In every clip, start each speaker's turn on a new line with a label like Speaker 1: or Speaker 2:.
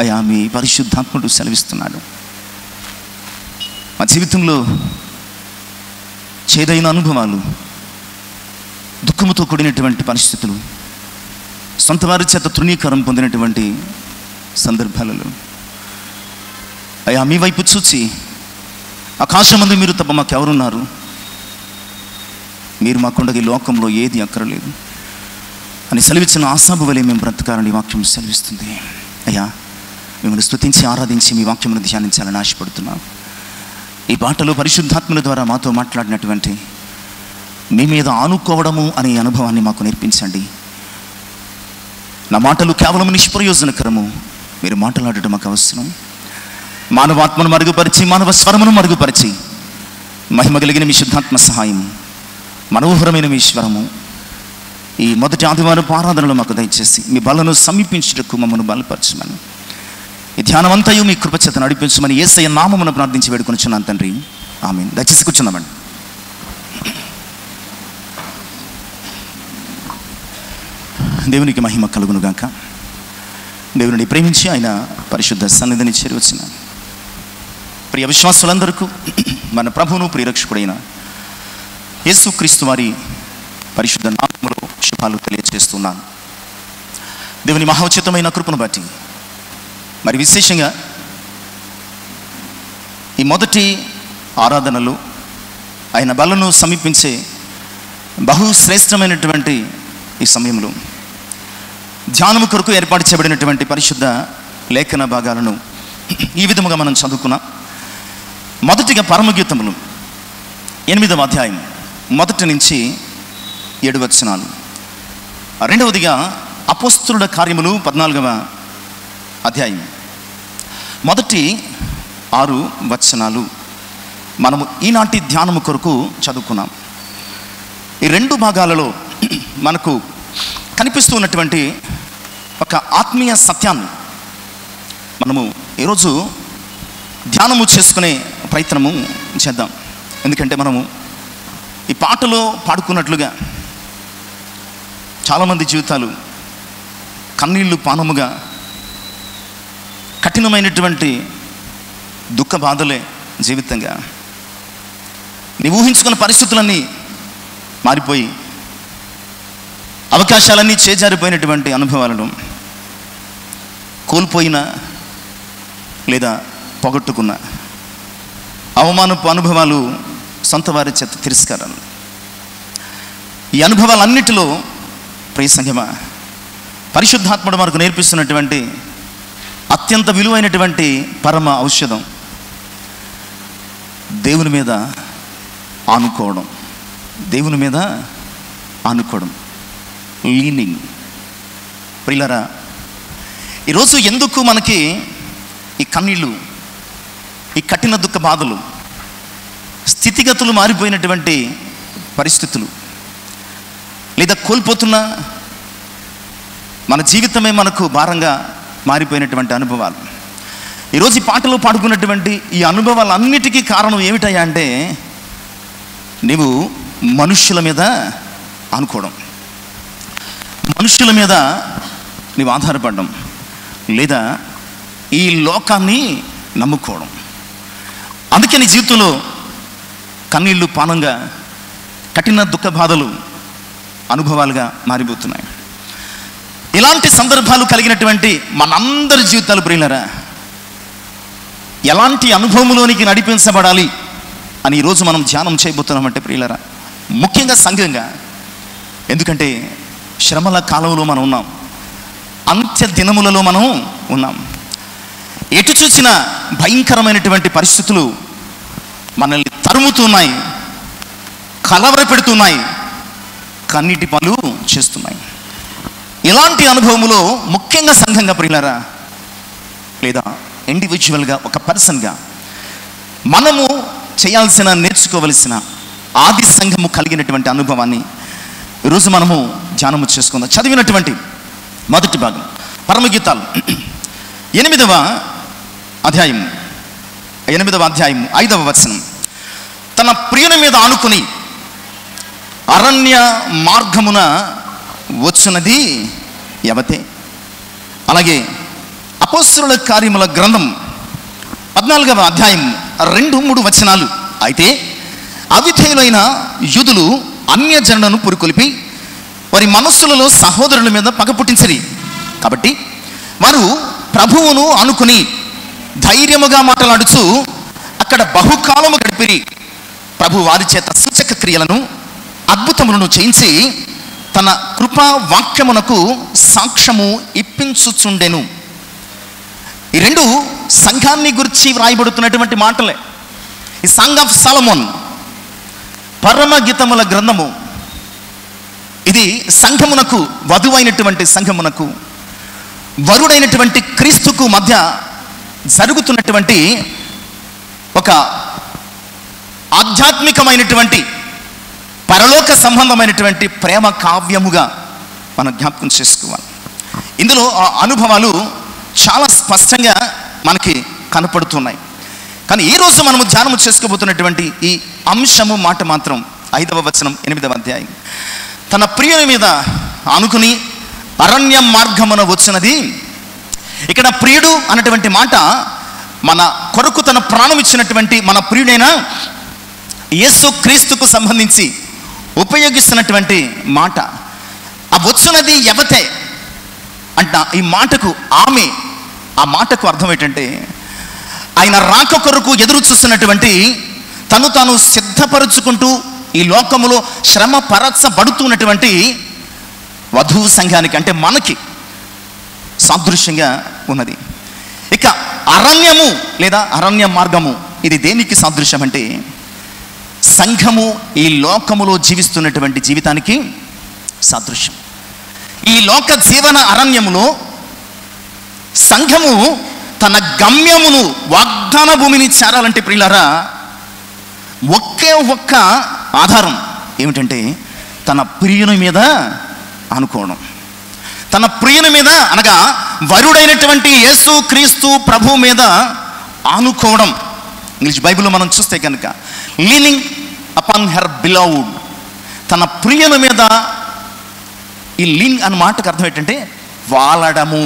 Speaker 1: అయా మీ పరిశుద్ధాత్ముడు సెలవిస్తున్నాడు. మా జీవితంలో చేదైన అనుభవాలు, దుఃఖముతో కూడినటువంటి పరిస్థితులు, సొంత వారి చేత తృణీకారం పొందినటువంటి సందర్భాలలో అయా మీ వైపు చూచి ఆకాశమందు మీరు తప్ప మాకెవరున్నారు, మీరు మాకుండగా ఈ లోకంలో ఏది అక్కరలేదు అని సెలవిచ్చిన ఆశాబు వలె మేము బ్రతకాలని వాక్యం సెలవిస్తుంది. అయ్యా మిమ్మల్ని స్తుతించి ఆరాధించి మీ వాక్యమును ధ్యానించాలని ఆశపడుతున్నాం. ఈ పాటలో పరిశుద్ధాత్మల ద్వారా మాతో మాట్లాడినటువంటి మీ మీద ఆనుకోవడము అనే అనుభవాన్ని మాకు నేర్పించండి. నా మాటలు కేవలం నిష్ప్రయోజనకరము, మీరు మాట్లాడటం మాకు అవసరం. మానవాత్మను మరుగుపరిచి, మానవ స్వరమును మరుగుపరిచి, మహిమ కలిగిన మీ శుద్ధాత్మ సహాయం, మనోహరమైన మీ ఈశ్వరము ఈ మొదటి ఆదివారం ఆరాధనలో మాకు దయచేసి మీ బలను సమీపించుటకు మమ్మల్ని బలపరచమని, ఈ ధ్యానమంతయు మీ కృపచేత నడిపించమని యేసయ్య నామమున ప్రార్థించి వేడుకొనుచున్నాను తండ్రి, ఆమేన్. దయచేసి కూర్చున్నామండి. దేవునికి మహిమ కలుగును గాక. దేవుని ప్రేమించి ఆయన పరిశుద్ధ సన్నిధిని చేరువచ్చిన ప్రియ విశ్వాసులందరికీ మన ప్రభువును ప్రియరక్షకుడైన యేసుక్రీస్తు వారి పరిశుద్ధ నామములో శుభాలు తెలియజేస్తున్నాను. దేవుని మహోచితమైన కృపను బట్టి మరి విశేషంగా ఈ మొదటి ఆరాధనలో ఆయన బలను సమీపించే బహుశ్రేష్టమైనటువంటి ఈ సమయంలో ధ్యానము కొరకు ఏర్పాటు చేయబడినటువంటి పరిశుద్ధ లేఖన భాగాలను ఈ విధముగా మనం చదువుకున్నాం. మొదటిగా పరమగీతములు 8వ అధ్యాయం 1 నుంచి 7 వచనాలు. రెండవదిగా అపోస్తలుల కార్యములు 14వ అధ్యాయం మొదటి 6 వచనాలు మనము ఈనాటి ధ్యానము కొరకు చదువుకున్నాం. ఈ 2 భాగాలలో మనకు కనిపిస్తూ ఉన్నటువంటి ఒక ఆత్మీయ సత్యాన్ని మనము ఈరోజు ధ్యానము చేసుకునే ప్రయత్నము చేద్దాం. ఎందుకంటే మనము ఈ పాటలో పాడుకున్నట్లుగా చాలామంది జీవితాలు కన్నీళ్లు పానముగా కఠినమైనటువంటి దుఃఖ బాధలే జీవితంగా, నీ ఊహించుకున్న పరిస్థితులన్నీ మారిపోయి అవకాశాలన్నీ చేజారిపోయినటువంటి అనుభవాలను కోల్పోయిన లేదా పొగట్టుకున్న అవమానపు అనుభవాలు, సొంత వారి చేత తిరస్కారాలు, ఈ అనుభవాలన్నిటిలో ప్రియ సంఘమా పరిశుద్ధాత్ముడు మనకు నేర్పిస్తున్నటువంటి అత్యంత విలువైనటువంటి పరమ ఔషధం దేవుని మీద ఆనుకోవడం. దేవుని మీద ఆనుకోవడం, లీనింగ్. ప్రియులారా, ఈరోజు ఎందుకు మనకి ఈ కన్నీళ్ళు, ఈ కఠిన దుఃఖ బాధలు, స్థితిగతులు మారిపోయినటువంటి పరిస్థితులు, లేదా కోల్పోతున్న మన జీవితమే మనకు భారంగా మారిపోయినటువంటి అనుభవాలు, ఈరోజు ఈ పాటలో పాడుకున్నటువంటి ఈ అనుభవాలన్నిటికీ కారణం ఏమిటయ్యా అంటే నీవు మనుష్యుల మీద అనుకోవడం, మనుష్యుల మీద నీవు ఆధారపడడం, లేదా ఈ లోకాన్ని నమ్ముకోవడం. అందుకే నీ జీవితంలో కన్నీళ్ళు పానంగా, కఠిన దుఃఖ బాధలు అనుభవాలుగా మారిపోతున్నాయి. ఇలాంటి సందర్భాలు కలిగినటువంటి మనందరి జీవితాలు ప్రియులారా ఎలాంటి అనుభవంలోనికి నడిపించబడాలి అని ఈరోజు మనం ధ్యానం చేయబోతున్నామంటే ప్రియులారా, ముఖ్యంగా సంఘంగా. ఎందుకంటే శ్రమల కాలంలో మనం ఉన్నాం, అంత్య దినములలో మనం ఉన్నాం. ఎటు చూసిన భయంకరమైనటువంటి పరిస్థితులు మనల్ని తరుముతున్నాయి, కలవరపెడుతున్నాయి, కన్నీటి పనులు చేస్తున్నాయి. ఇలాంటి అనుభవములో ముఖ్యంగా సంఘంగా ప్రియులారా, లేదా ఇండివిజువల్గా ఒక పర్సన్గా మనము చేయాల్సిన, నేర్చుకోవలసిన ఆది సంఘము కలిగినటువంటి అనుభవాన్ని ఈరోజు మనము ధ్యానము చేసుకుందాం. చదివినటువంటి మొదటి భాగం పరమగీతాలు 8వ అధ్యాయం 5వ వచనం. తన ప్రియుని మీద ఆనుకుని అరణ్య మార్గమున వచ్చినది యవతే. అలాగే అపోస్తలుల కార్యముల గ్రంథం 14వ అధ్యాయం 2-3 వచనాలు. అయితే అవిధేయులైన యూదులు అన్యజనులను పురికొల్పి వారి మనస్సులలో సహోదరుల మీద పగ పుట్టించిరి. కాబట్టి వారు ప్రభువును అనుకుని ధైర్యముగా మాట్లాడుచు అక్కడ బహుకాలము గడిపిరి. ప్రభు వారి చేత సూచక క్రియలను అద్భుతములను చేయించి తన కృపా వాక్యమునకు సాక్ష్యము ఇప్పించుచుండెను. ఈ రెండు సంఘాన్ని గురించి వ్రాయబడుతున్నటువంటి మాటలే. ఈ సాంగ్ ఆఫ్ సాలమోన్, పరమగీతముల గ్రంథము, ఇది సంఘమునకు, వధువైనటువంటి సంఘమునకు వరుడైనటువంటి క్రీస్తుకు మధ్య జరుగుతున్నటువంటి ఒక ఆధ్యాత్మికమైనటువంటి పరలోక సంబంధమైనటువంటి ప్రేమ కావ్యముగా మనం జ్ఞాపకం చేసుకోవాలి. ఇందులో ఆ అనుభవాలు చాలా స్పష్టంగా మనకి కనపడుతున్నాయి. కానీ ఈరోజు మనము ధ్యానము చేసుకోబోతున్నటువంటి ఈ అంశము మాట మాత్రం 5వ వచనం 8వ అధ్యాయం. తన ప్రియుని మీద అనుకుని అరణ్య మార్గమున వచ్చినది. ఇక్కడ ప్రియుడు అన్నటువంటి మాట మన కొరకు తన ప్రాణం ఇచ్చినటువంటి మన ప్రియుడైన యేసు క్రీస్తుకు సంబంధించి ఉపయోగిస్తున్నటువంటి మాట. ఆ వచ్చునది ఎవతే అంట ఈ మాటకు ఆమె, ఆ మాటకు అర్థం ఏంటంటే ఆయన రాక కొరకు ఎదురు చూస్తున్నటువంటి, తను తాను సిద్ధపరుచుకుంటూ ఈ లోకములో శ్రమ పరచబడుతున్నటువంటి వధువు సంఘానికి, అంటే మనకి సాదృశ్యంగా ఉన్నది. ఇక అరణ్యము లేదా అరణ్య మార్గము, ఇది దేనికి సాదృశ్యం అంటే సంఘము ఈ లోకములో జీవిస్తున్నటువంటి జీవితానికి సాదృశ్యం. ఈ లోక జీవన అరణ్యములో సంఘము తన గమ్యమును, వాగ్దాన భూమిని చేరాలంటే ప్రియులారా, ఒకే ఒక్క ఆధారం ఏమిటంటే తన ప్రియుని మీద అనుకోవడం. తన ప్రియుని మీద అనగా వరుడైనటువంటి యేసు క్రీస్తు ప్రభు మీద ఆనుకోవడం. ఇంగ్లీష్ బైబిల్లో మనం చూస్తే కనుక లీనింగ్ అపాన్ హెర్ బిలౌడ్, తన ప్రియుని మీద. ఈ లీన్ అన్న మాటకు అర్థం ఏంటంటే వాలడము.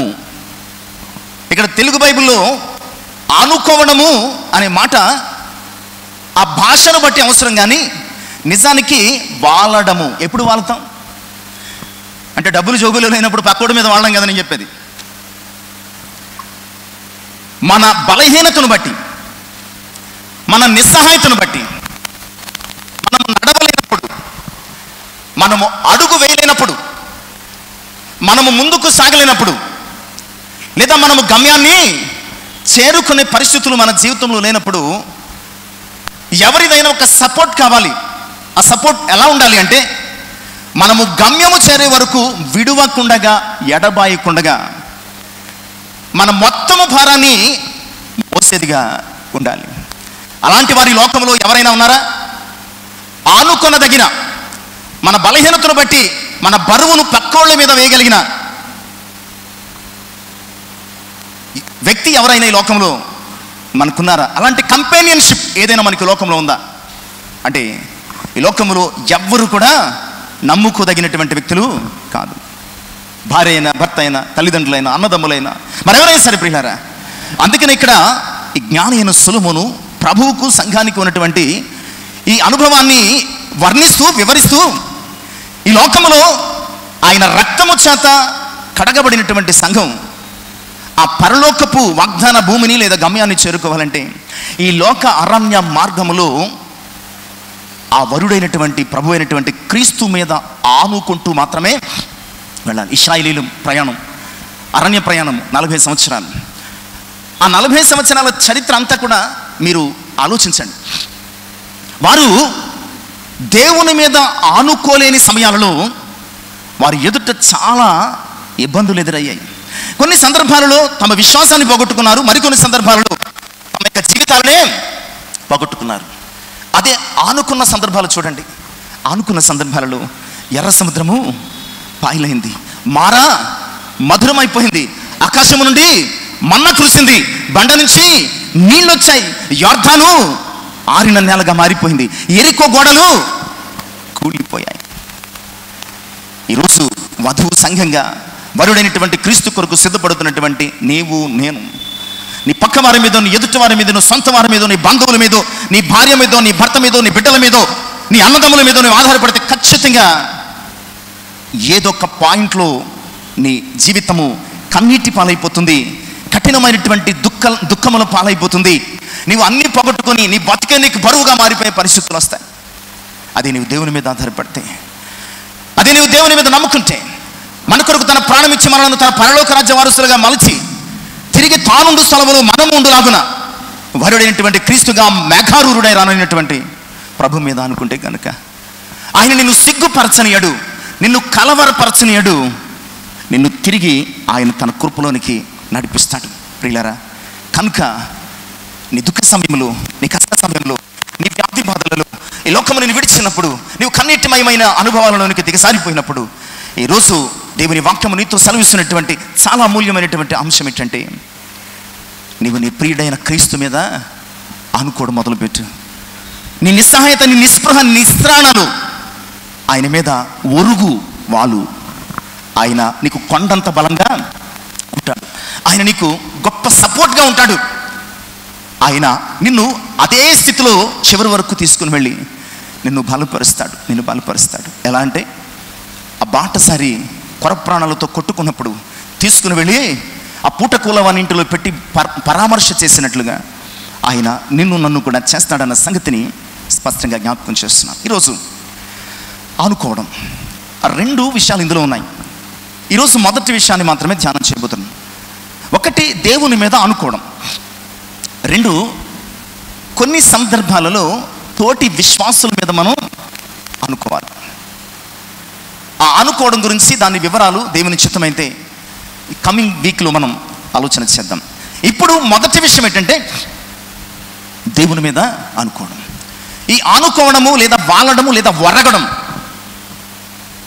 Speaker 1: ఇక్కడ తెలుగు బైబిల్లో ఆనుకోవడము అనే మాట ఆ భాషను బట్టి అవసరం, కానీ నిజానికి వాలడము ఎప్పుడు వాళ్తాం అంటే డబ్బులు జోబులు లేనప్పుడు పక్కోడి మీద వాడడం కదా నేను చెప్పేది. మన బలహీనతను బట్టి, మన నిస్సహాయతను బట్టి, మనం నడవలేనప్పుడు, మనము అడుగు వేయలేనప్పుడు, మనము ముందుకు సాగలేనప్పుడు, లేదా మనము గమ్యాన్ని చేరుకునే పరిస్థితులు మన జీవితంలో లేనప్పుడు ఎవరిదైనా ఒక సపోర్ట్ కావాలి. ఆ సపోర్ట్ ఎలా ఉండాలి అంటే మనము గమ్యము చేరే వరకు విడువకుండగా, ఎడబాయకుండగా మన మొత్తము భారాన్ని మోసేదిగా ఉండాలి. అలాంటి వారి లోకంలో ఎవరైనా ఉన్నారా? ఆనుకొనదగిన, మన బలహీనతను బట్టి మన బరువును పక్కోళ్ళ మీద వేయగలిగిన వ్యక్తి ఎవరైనా ఈ లోకంలో మనకున్నారా? అలాంటి కంపానియన్షిప్ ఏదైనా మనకి లోకంలో ఉందా అంటే ఈ లోకంలో ఎవ్వరు కూడా నమ్ముకోదగినటువంటి వ్యక్తులు కాదు. భార్య అయినా, భర్త అయినా, తల్లిదండ్రులైనా, అన్నదమ్ములైనా, మరెవరైనా సరే ప్రియులారా. అందుకని ఇక్కడ ఈ జ్ఞాని అయిన సొలొమోను ప్రభువుకు, సంఘానికి ఉన్నటువంటి ఈ అనుభవాన్ని వర్ణిస్తూ, వివరిస్తూ ఈ లోకములో ఆయన రక్తము చేత కడగబడినటువంటి సంఘం ఆ పరలోకపు వాగ్దాన భూమిని లేదా గమ్యాన్ని చేరుకోవాలంటే ఈ లోక అరణ్య మార్గములో ఆ వరుడైనటువంటి ప్రభు అయినటువంటి క్రీస్తు మీద ఆనుకుంటూ మాత్రమే వెళ్ళాలి. ఇశ్రాయేలీయుల ప్రయాణం, అరణ్య ప్రయాణం 40 సంవత్సరాలు. ఆ 40 సంవత్సరాల చరిత్ర అంతా కూడా మీరు ఆలోచించండి. వారు దేవుని మీద ఆనుకోలేని సమయాలలో వారి ఎదుట చాలా ఇబ్బందులు ఎదురయ్యాయి. కొన్ని సందర్భాలలో తమ విశ్వాసాన్ని పోగొట్టుకున్నారు, మరికొన్ని సందర్భాలలో తమ యొక్క జీవితాలనే పోగొట్టుకున్నారు. అదే ఆనుకున్న సందర్భాలు చూడండి. ఆనుకున్న సందర్భాలలో ఎర్ర సముద్రము పాయలైంది, మారా మధురమైపోయింది, ఆకాశము నుండి మన్న కురిసింది, బండ నుంచి నీళ్ళు వచ్చాయి, యొర్దాను ఆరిన నేలగా మారిపోయింది, ఎరికో గోడలు కూలిపోయాయి. ఈరోజు వధువు సంఘంగా వరుడైనటువంటి క్రీస్తు కొరకు సిద్ధపడుతున్నటువంటి నీవు నేను, నీ పక్క వారి మీదో, నీ ఎదుటి వారి మీదో, నీ సొంత వారి మీదో, నీ బంధువుల మీదో, నీ భార్య మీదో, నీ భర్త మీదో, నీ బిడ్డల మీదో, నీ అన్నదమ్ముల మీదో నువ్వు ఆధారపడితే ఖచ్చితంగా ఏదో ఒక పాయింట్లో నీ జీవితము కన్నీటి పాలైపోతుంది, కఠినమైనటువంటి దుఃఖముల పాలైపోతుంది. నీవు అన్నీ పోగొట్టుకొని నీ బతికే నీకు బరువుగా మారిపోయే పరిస్థితులు వస్తాయి. అది నీవు దేవుని మీద ఆధారపడితే, అది నీవు దేవుని మీద నమ్ముకుంటే, మన కొరకు తన ప్రాణం ఇచ్చి మనలను తన పరలోక రాజ్య వారసులుగా మలిచి తిరిగి తానుండు స్థలములో మనము ఉండులాగున వరుడైనటువంటి క్రీస్తుగా మేఘారూరుడై రానైనటువంటి ప్రభు మీద అనుకుంటే కనుక ఆయన నిన్ను సిగ్గుపరచనియడు, నిన్ను కలవరపరచనియడు, నిన్ను తిరిగి ఆయన తన కృపలోనికి నడిపిస్తాడు. ప్రియులారా, కనుక నీ దుఃఖ సమయంలో, నీ కష్ట సమయంలో, నీ వ్యాధి బాధలలో, ఈ లోకమును విడిచినప్పుడు, నీవు కన్నీటిమయమైన అనుభవాలలోనికి దిగసారిపోయినప్పుడు, ఈరోజు దేవుని వాక్యము నీతో సెలవిస్తున్నటువంటి చాలా అమూల్యమైనటువంటి అంశం ఏంటంటే, నీవు నీ ప్రియుడైన క్రీస్తు మీద ఆనుకోవడం మొదలుపెట్టు. నీ నిస్సహాయత, నీ నిస్పృహ, నిస్త్రాణాలు ఆయన మీద ఒరుగు వాలు. ఆయన నీకు కొండంత బలంగా ఉంటాడు. ఆయన నీకు గొప్ప సపోర్ట్గా ఉంటాడు. ఆయన నిన్ను అదే స్థితిలో చివరి వరకు తీసుకుని వెళ్ళి నిన్ను బలపరుస్తాడు. ఎలా అంటే, ఆ బాటసారి కొర ప్రాణాలతో కొట్టుకున్నప్పుడు తీసుకుని వెళ్ళి ఆ పూటకూలవాని ఇంటిలో పెట్టి పరామర్శ చేసినట్లుగా ఆయన నిన్ను నన్ను కూడా చేస్తాడన్న సంగతిని స్పష్టంగా జ్ఞాపకం చేస్తున్నాను. ఈరోజు ఆనుకోవడం, ఆ రెండు విషయాలు ఇందులో ఉన్నాయి. ఈరోజు మొదటి విషయాన్ని మాత్రమే ధ్యానం చేయబోతున్నాం. ఒకటి, దేవుని మీద ఆనుకోవడం. రెండు, కొన్ని సందర్భాలలో తోటి విశ్వాసుల మీద మనం అనుకోవాలి. ఆ అనుకోవడం గురించి, దాని వివరాలు దేవుని చిత్తమైతే కమింగ్ వీక్లో మనం ఆలోచన చేద్దాం. ఇప్పుడు మొదటి విషయం ఏంటంటే, దేవుని మీద అనుకోవడం. ఈ ఆనుకోవడము లేదా వాలడము లేదా వరగడం,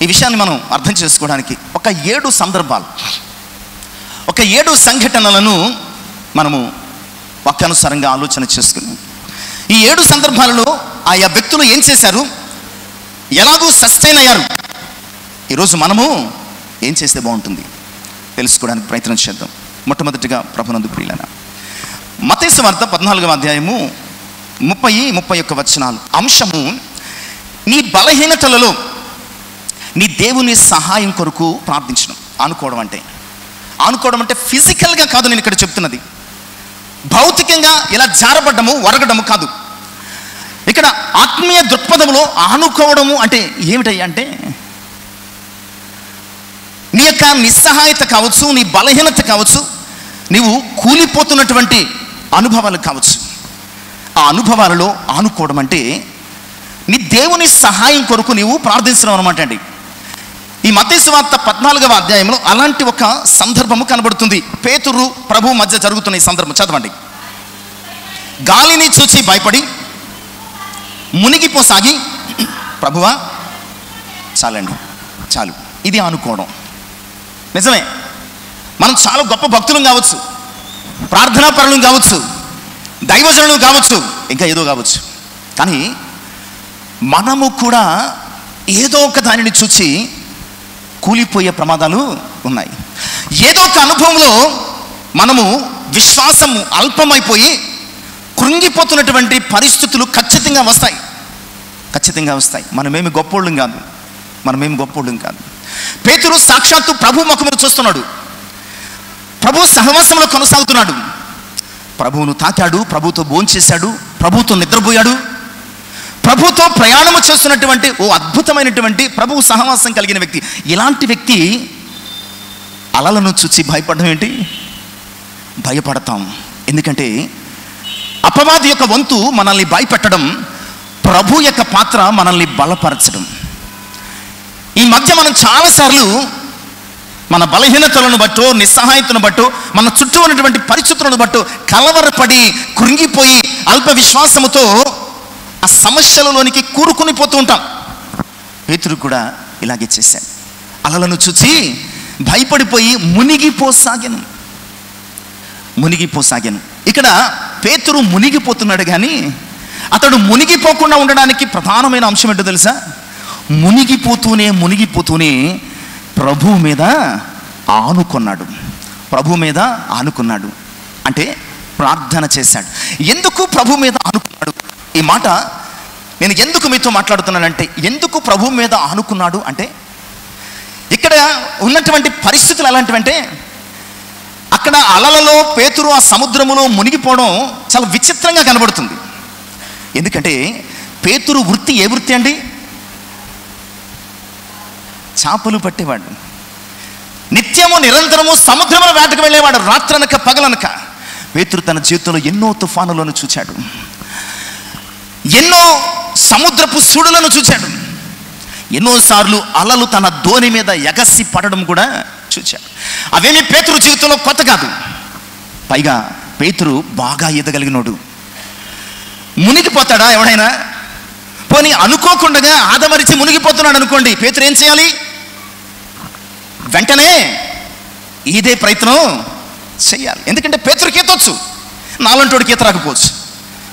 Speaker 1: ఈ విషయాన్ని మనం అర్థం చేసుకోవడానికి ఒక 7 సందర్భాలు, ఒక 7 సంఘటనలను మనము వాక్యానుసారంగా ఆలోచన చేసుకున్నాం. ఈ 7 సందర్భాలలో ఆయా వ్యక్తులు ఏం చేశారు, ఎలాగూ సస్టైన్ అయ్యారు, ఈరోజు మనము ఏం చేస్తే బాగుంటుంది తెలుసుకోవడానికి ప్రయత్నం చేద్దాం. మొట్టమొదటిగా ప్రభునందు ప్రియులైన, మత్తయి సువార్త 14వ అధ్యాయము 30-31 వచనాలు. అంశము, నీ బలహీనతలలో నీ దేవుని సహాయం కొరకు ప్రార్థించడం. ఆనుకోవడం అంటే ఫిజికల్గా కాదు, నేను ఇక్కడ చెప్తున్నది భౌతికంగా ఇలా జారబడ్డము వరగడము కాదు. ఇక్కడ ఆత్మీయ దృక్పథంలో ఆనుకోవడము అంటే ఏమిటయ్యా అంటే, నీ యొక్క నిస్సహాయత కావచ్చు, నీ బలహీనత కావచ్చు, నీవు కూలిపోతున్నటువంటి అనుభవాలు కావచ్చు, ఆ అనుభవాలలో ఆనుకోవడం అంటే నీ దేవుని సహాయం కొరకు నీవు ప్రార్థించడం అనమాట అండి. ఈ మత్తయి సువార్త 14వ అధ్యాయంలో అలాంటి ఒక సందర్భము కనబడుతుంది. పేతురు ప్రభు మధ్య జరుగుతున్న ఈ సందర్భం చదవండి. గాలిని చూచి భయపడి మునిగిపోసాగి, ప్రభువా చాలండి, చాలు. ఇది అనుకోవడం. నిజమే, మనం చాలా గొప్ప భక్తులం కావచ్చు, ప్రార్థనాపరులం కావచ్చు, దైవజనులు కావచ్చు, ఇంకా ఏదో కావచ్చు, కానీ మనము కూడా ఏదో ఒక దానిని చూచి కూలిపోయే ప్రమాదాలు ఉన్నాయి. ఏదో ఒక అనుభవంలో మనము విశ్వాసము అల్పమైపోయి కృంగిపోతున్నటువంటి పరిస్థితులు ఖచ్చితంగా వస్తాయి. మనమేమి గొప్పోళ్ళం కాదు. పేతురు సాక్షాత్తు ప్రభు ముఖమును చూస్తున్నాడు, ప్రభు సహవాసంలో కొనసాగుతున్నాడు, ప్రభువును తాకాడు, ప్రభుతో భోంచేశాడు, ప్రభుతో నిద్రపోయాడు, ప్రభుతో ప్రయాణము చేస్తున్నటువంటి ఓ అద్భుతమైనటువంటి ప్రభు సహవాసం కలిగిన వ్యక్తి. ఇలాంటి వ్యక్తి అలలను చూచి భయపడడం ఏంటి? భయపడతాం. ఎందుకంటే అపవాది యొక్క వంతు మనల్ని భయపెట్టడం, ప్రభు యొక్క పాత్ర మనల్ని బలపరచడం. ఈ మధ్య మనం చాలాసార్లు మన బలహీనతలను బట్టో, నిస్సహాయతను బట్టో, మన చుట్టూ ఉన్నటువంటి పరిస్థితులను బట్టో కలవరపడి కృంగిపోయి అల్ప విశ్వాసముతో ఆ సమస్యలలోనికి కూరుకుని పోతూ ఉంటాం. పేతురు కూడా ఇలాగే చేశాడు. అలలను చూచి భయపడిపోయి మునిగిపోసాగాను. ఇక్కడ పేతురు మునిగిపోతున్నాడు, కానీ అతడు మునిగిపోకుండా ఉండడానికి ప్రధానమైన అంశం ఏంటో తెలుసా? మునిగిపోతూనే ప్రభువు మీద ఆనుకున్నాడు. ప్రభు మీద ఆనుకున్నాడు అంటే ప్రార్థన చేశాడు. ఎందుకు ప్రభు మీద ఆనుకున్నాడు? ఈ మాట నేను ఎందుకు మీతో మాట్లాడుతున్నానంటే, ఎందుకు ప్రభు మీద ఆనుకున్నాడు అంటే, ఇక్కడ ఉన్నటువంటి పరిస్థితులు ఎలాంటివంటే, అక్కడ అలలలో పేతురు ఆ సముద్రములో మునిగిపోవడం చాలా విచిత్రంగా కనబడుతుంది. ఎందుకంటే పేతురు వృత్తి ఏ వృత్తి అండి? చేపలు పట్టేవాడు. నిత్యము నిరంతరము సముద్రముల వేటకు వెళ్ళేవాడు, రాత్రనక పగలనక. పేతురు తన జీవితంలో ఎన్నో తుఫానులను చూచాడు, ఎన్నో సముద్రపు సుడులను చూచాడు, ఎన్నోసార్లు అలలు తన ధోని మీద ఎగసి పడడం కూడా చూచాడు. అవేమి పేతురు జీవితంలో కొత్త కాదు. పైగా పేతురు బాగా ఈదగలిగినోడు. మునిగిపోతాడా ఎవడైనా? పోనీ అనుకోకుండా ఆదమరిచి మునిగిపోతున్నాడు అనుకోండి, పేతురు ఏం చేయాలి? వెంటనే ఈదే ప్రయత్నం చెయ్యాలి. ఎందుకంటే పేతురుకి ఈతొచ్చు, నాలంటోడికి ఈత రాకపోవచ్చు.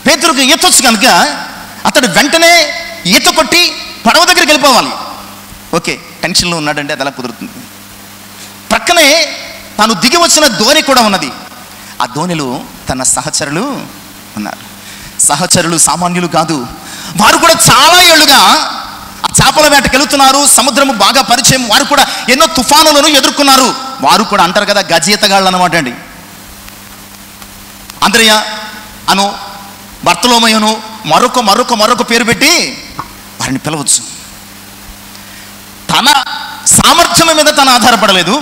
Speaker 1: పేతురుకి ఈతొచ్చు కనుక అతడు వెంటనే ఈత కొట్టి పడవ దగ్గరికి వెళ్ళిపోవాలి. ఓకే, టెన్షన్లో ఉన్నాడంటే అది ఎలా కుదురుతుంది? ప్రక్కనే తాను దిగి వచ్చిన ధోని కూడా ఉన్నది. ఆ ధోనిలో తన సహచరులు ఉన్నారు. సహచరులు సామాన్యులు కాదు. వారు కూడా చాలా ఏళ్ళుగా ఆ చేపల వేటకి వెళుతున్నారు. సముద్రము బాగా పరిచయం. వారు కూడా ఎన్నో తుఫానులను ఎదుర్కొన్నారు. వారు కూడా అంటారు కదా గజీతగాళ్ళు అన్నమాట అండి. అంద్రయ్య అను, బర్తలోమయ్యను మరొక మరొక మరొక పేరు పెట్టి వారిని పిలవచ్చు. తన సామర్థ్యం మీద తను ఆధారపడలేదు.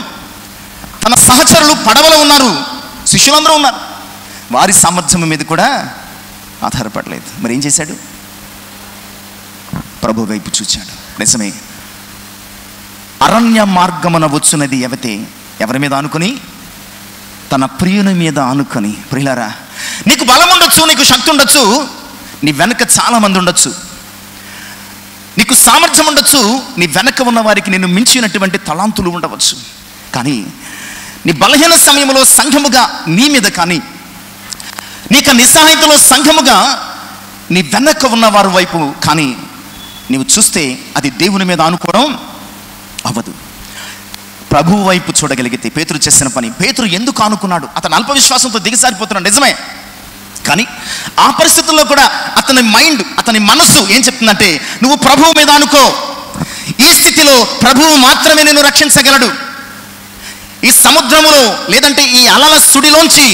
Speaker 1: తన సహచరులు పడవలో ఉన్నారు, శిష్యులందరూ ఉన్నారు, వారి సామర్థ్యం మీద కూడా ఆధారపడలేదు. మరి ఏం చేశాడు? ప్రభు వైపు చూచాడు. నిజమే, అరణ్య మార్గమున వచ్చున్నది ఎవతే ఎవరి మీద ఆనుకొని? తన ప్రియుని మీద ఆనుకొని. ప్రియులారా, నీకు బలం ఉండొచ్చు, నీకు శక్తి ఉండొచ్చు, నీ వెనక చాలా మంది ఉండొచ్చు, నీకు సామర్థ్యం ఉండొచ్చు, నీ వెనక ఉన్న వారికి నిన్ను మించినటువంటి తలాంతులు ఉండవచ్చు. కానీ నీ బలహీన సమయంలో సంఘముగా నీ మీద కానీ, నీకు నిస్సహాయతలో సంఘముగా నీ వెనక ఉన్న వారి వైపు కానీ నీవు చూస్తే అది దేవుని మీద ఆనుకోవడం అవ్వదు. ప్రభువు వైపు చూడగలిగితే పేతురు చేసిన పని. పేతురు ఎందుకు ఆనుకున్నాడు? అతను అల్ప విశ్వాసంతో దిగసారిపోతున్నాడు, నిజమే. కానీ ఆ పరిస్థితుల్లో కూడా అతని మైండ్, అతని మనస్సు ఏం చెప్తుందంటే, నువ్వు ప్రభువు మీద ఆనుకో. ఈ స్థితిలో ప్రభువు మాత్రమే నిన్ను రక్షించగలడు. ఈ సముద్రములో లేదంటే ఈ అలల సుడిలోంచి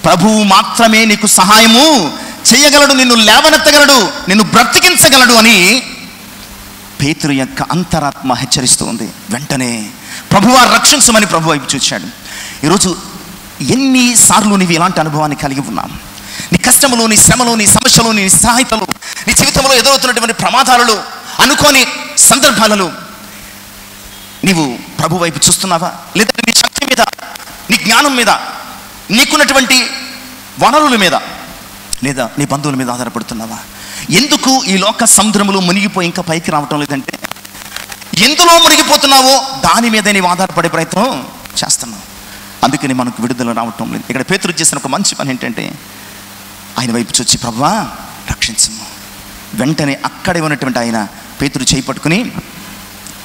Speaker 1: ప్రభువు మాత్రమే నీకు సహాయము చేయగలడు, నిన్ను లేవనెత్తగలడు, నిన్ను బ్రతికించగలడు అని పేతురు యొక్క అంతరాత్మ హెచ్చరిస్తూ ఉంది. వెంటనే ప్రభువా రక్షించమని ప్రభు వైపు చూచాడు. ఈరోజు ఎన్నిసార్లు నీవు ఇలాంటి అనుభవాన్ని కలిగి ఉన్నావు? నీ కష్టములు, నీ శ్రమలు, నీ సమస్యలు, నీ సహాయతలు, నీ జీవితంలో ఎదురవుతున్నటువంటి ప్రమాదాలలో, అనుకోని సందర్భాలలో నీవు ప్రభు వైపు చూస్తున్నావా? లేదా నీ శక్తి మీద, నీ జ్ఞానం మీద, నీకున్నటువంటి వనరుల మీద, లేదా నీ బంధువుల మీద ఆధారపడుతున్నావా? ఎందుకు ఈ లోక సముద్రములో మునిగిపోయి ఇంకా పైకి రావటం లేదంటే, ఎందులో మునిగిపోతున్నావో దాని మీద నీవు ఆధారపడే ప్రయత్నం చేస్తున్నావు. అందుకని మనకు విడుదల రావటం లేదు. ఇక్కడ పేతురు చేసిన ఒక మంచి పని ఏంటంటే, ఆయన వైపు చూచి ప్రభువా రక్షించము. వెంటనే అక్కడే ఉన్నటువంటి ఆయన పేతురు చేయి పట్టుకుని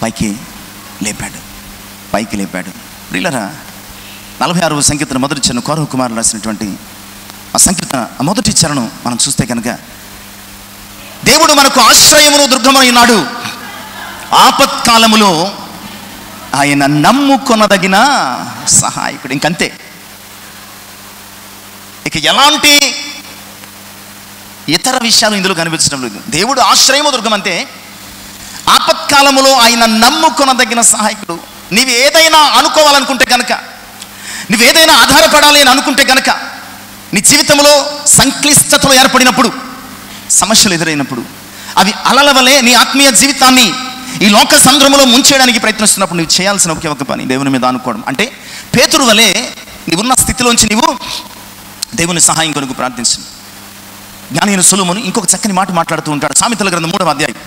Speaker 1: పైకి లేపాడు. ప్రియులారా, 46వ సంకీర్తన మొదటి చరణం కోరహు కుమారులు రాసినటువంటి ఆ సంకీర్తన మొదటి చరణం మనం చూస్తే కనుక, దేవుడు మనకు ఆశ్రయమును దుర్గమైనాడు, ఆపత్కాలములో ఆయన నమ్ముకొనదగిన సహాయకుడు. ఇంకంతే, ఇక ఎలాంటి ఇతర విషయాలు ఇందులో కనిపించడం లేదు. దేవుడు ఆశ్రయము దుర్గం అంతే. ఆపత్కాలములో ఆయన నమ్ముకొనదగిన సహాయకుడు. నీవు ఏదైనా అనుకోవాలనుకుంటే కనుక, నువ్వేదైనా ఆధారపడాలి అని అనుకుంటే కనుక, నీ జీవితంలో సంక్లిష్టతలు ఏర్పడినప్పుడు, సమస్యలు ఎదురైనప్పుడు, అవి అలల వలె నీ ఆత్మీయ జీవితాన్ని ఈ లోక సముద్రములో ముంచేయడానికి ప్రయత్నిస్తున్నప్పుడు నువ్వు చేయాల్సిన ఒకే ఒక పని దేవుని మీద ఆనుకోవడం. అంటే పేతురు వలె నీవున్న స్థితిలోంచి నీవు దేవుని సహాయం కొరకు ప్రార్థించు. జ్ఞానైన సొలొమోను ఇంకొక చక్కని మాట మాట్లాడుతూ ఉంటాడు. సామెతల గ్రంథం 3వ అధ్యాయం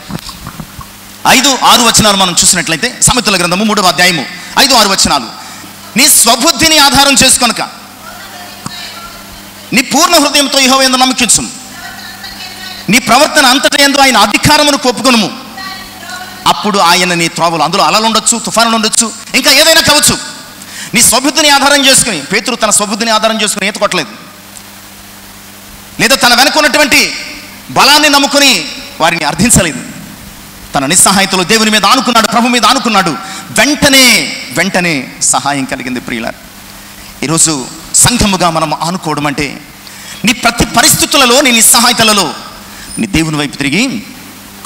Speaker 1: 5-6 వచనాలు మనం చూసినట్లయితే, సామెతల గ్రంథము 3వ అధ్యాయము 5-6 వచనాలు. నీ స్వబుద్ధిని ఆధారం చేసుకొనక నీ పూర్ణ హృదయంతో యెహోవా యందు నమ్మకించుము. నీ ప్రవర్తన అంతట యందు ఆయన అధికారమును ఒప్పుకొనుము. అప్పుడు ఆయన నీ త్రోవలు, అందులో అలలు ఉండొచ్చు, తుఫానులు ఉండొచ్చు, ఇంకా ఏదైనా కావచ్చు, నీ స్వబుద్ధిని ఆధారం చేసుకుని, పేతురు తన స్వబుద్ధిని ఆధారం చేసుకుని ఈత కొట్టలేదు, లేదా తన వెనక ఉన్నటువంటి బలాన్ని నమ్ముకుని వారిని అర్థించలేదు. తన నిస్సహాయతలో దేవుని మీద ఆనుకున్నాడు, ప్రభు మీద ఆనుకున్నాడు. వెంటనే సహాయం కలిగింది. ప్రియులారా, ఈరోజు సంఘముగా మనం ఆనుకోవడం అంటే నీ ప్రతి పరిస్థితులలో, నీ నిస్సహాయతలలో నీ దేవుని వైపు తిరిగి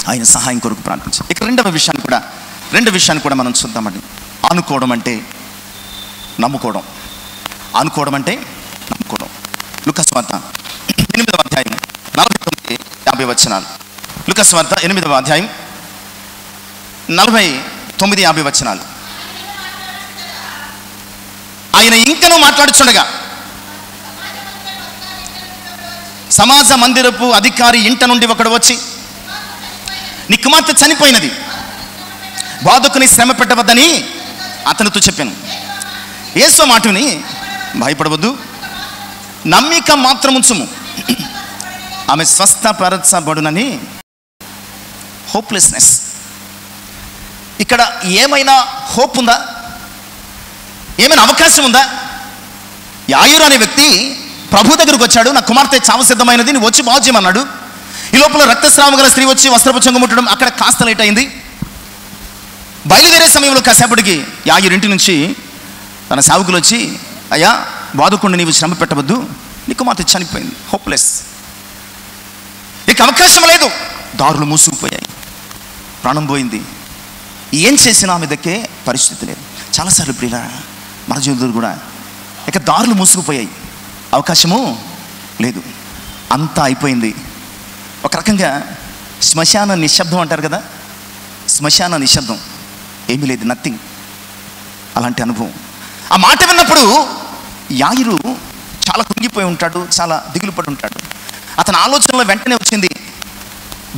Speaker 1: ఆయన సహాయం కొరకు ప్రార్థించాలి. ఇక రెండవ విషయాన్ని కూడా మనం చూద్దామండి. ఆనుకోవడం అంటే నమ్ముకోవడం. ఆనుకోవడం అంటే నమ్ముకోవడం. లూకాసు వార్త 8వ అధ్యాయం 49-50 వచనాలు. లూకాసు వార్త 8వ అధ్యాయం 49-50 వచనాలు. ఆయన ఇంకనూ మాట్లాడుచుండగా సమాజ మందిరపు అధికారి ఇంట నుండి ఒకడు వచ్చి, నీ కుమార్తె చనిపోయినది, బాధకుని శ్రమ పెట్టవద్దని అతనితో చెప్పాను. యేసు మాటని భయపడవద్దు, నమ్మిక మాత్రం ఉంచుము, ఆమె స్వస్థపరచబడునని. హోప్లెస్నెస్. ఇక్కడ ఏమైనా హోప్ ఉందా? ఏమైనా అవకాశం ఉందా? యాయిరు అనే వ్యక్తి ప్రభు దగ్గరకు వచ్చాడు, నా కుమార్తె చావు సిద్ధమైనది, నువ్వు వచ్చి బాగు చేయమన్నాడు. ఈ లోపల రక్తస్రావం గల స్త్రీ వచ్చి వస్త్రపు చెంగు ముట్టడం, అక్కడ కాస్త లేట్ అయింది. బయలుదేరే సమయంలో కాసేపటికి యాయిరు ఇంటి నుంచి తన సేవకులు వచ్చి, అయ్యా బాధకుండా నీవు శ్రమ పెట్టవద్దు, నీ కుమార్తె చనిపోయింది. హోప్లెస్. ఇక అవకాశం లేదు. దారులు మూసుకుపోయాయి, ప్రాణం పోయింది. ఏం చేసినా ఆమె దక్కే పరిస్థితి లేదు. చాలాసార్లు ప్రియులారా మన జీవితంలో కూడా ఇక దారులు మూసుకుపోయాయి, అవకాశము లేదు, అంతా అయిపోయింది. ఒక రకంగా శ్మశాన నిశ్శబ్దం అంటారు కదా, శ్మశాన నిశ్శబ్దం, ఏమీ లేదు, నథింగ్. అలాంటి అనుభవం. ఆ మాట విన్నప్పుడు యాయిరు చాలా కుంగిపోయి ఉంటాడు, చాలా దిగులు పడి ఉంటాడు. అతని ఆలోచనలో వెంటనే వచ్చింది,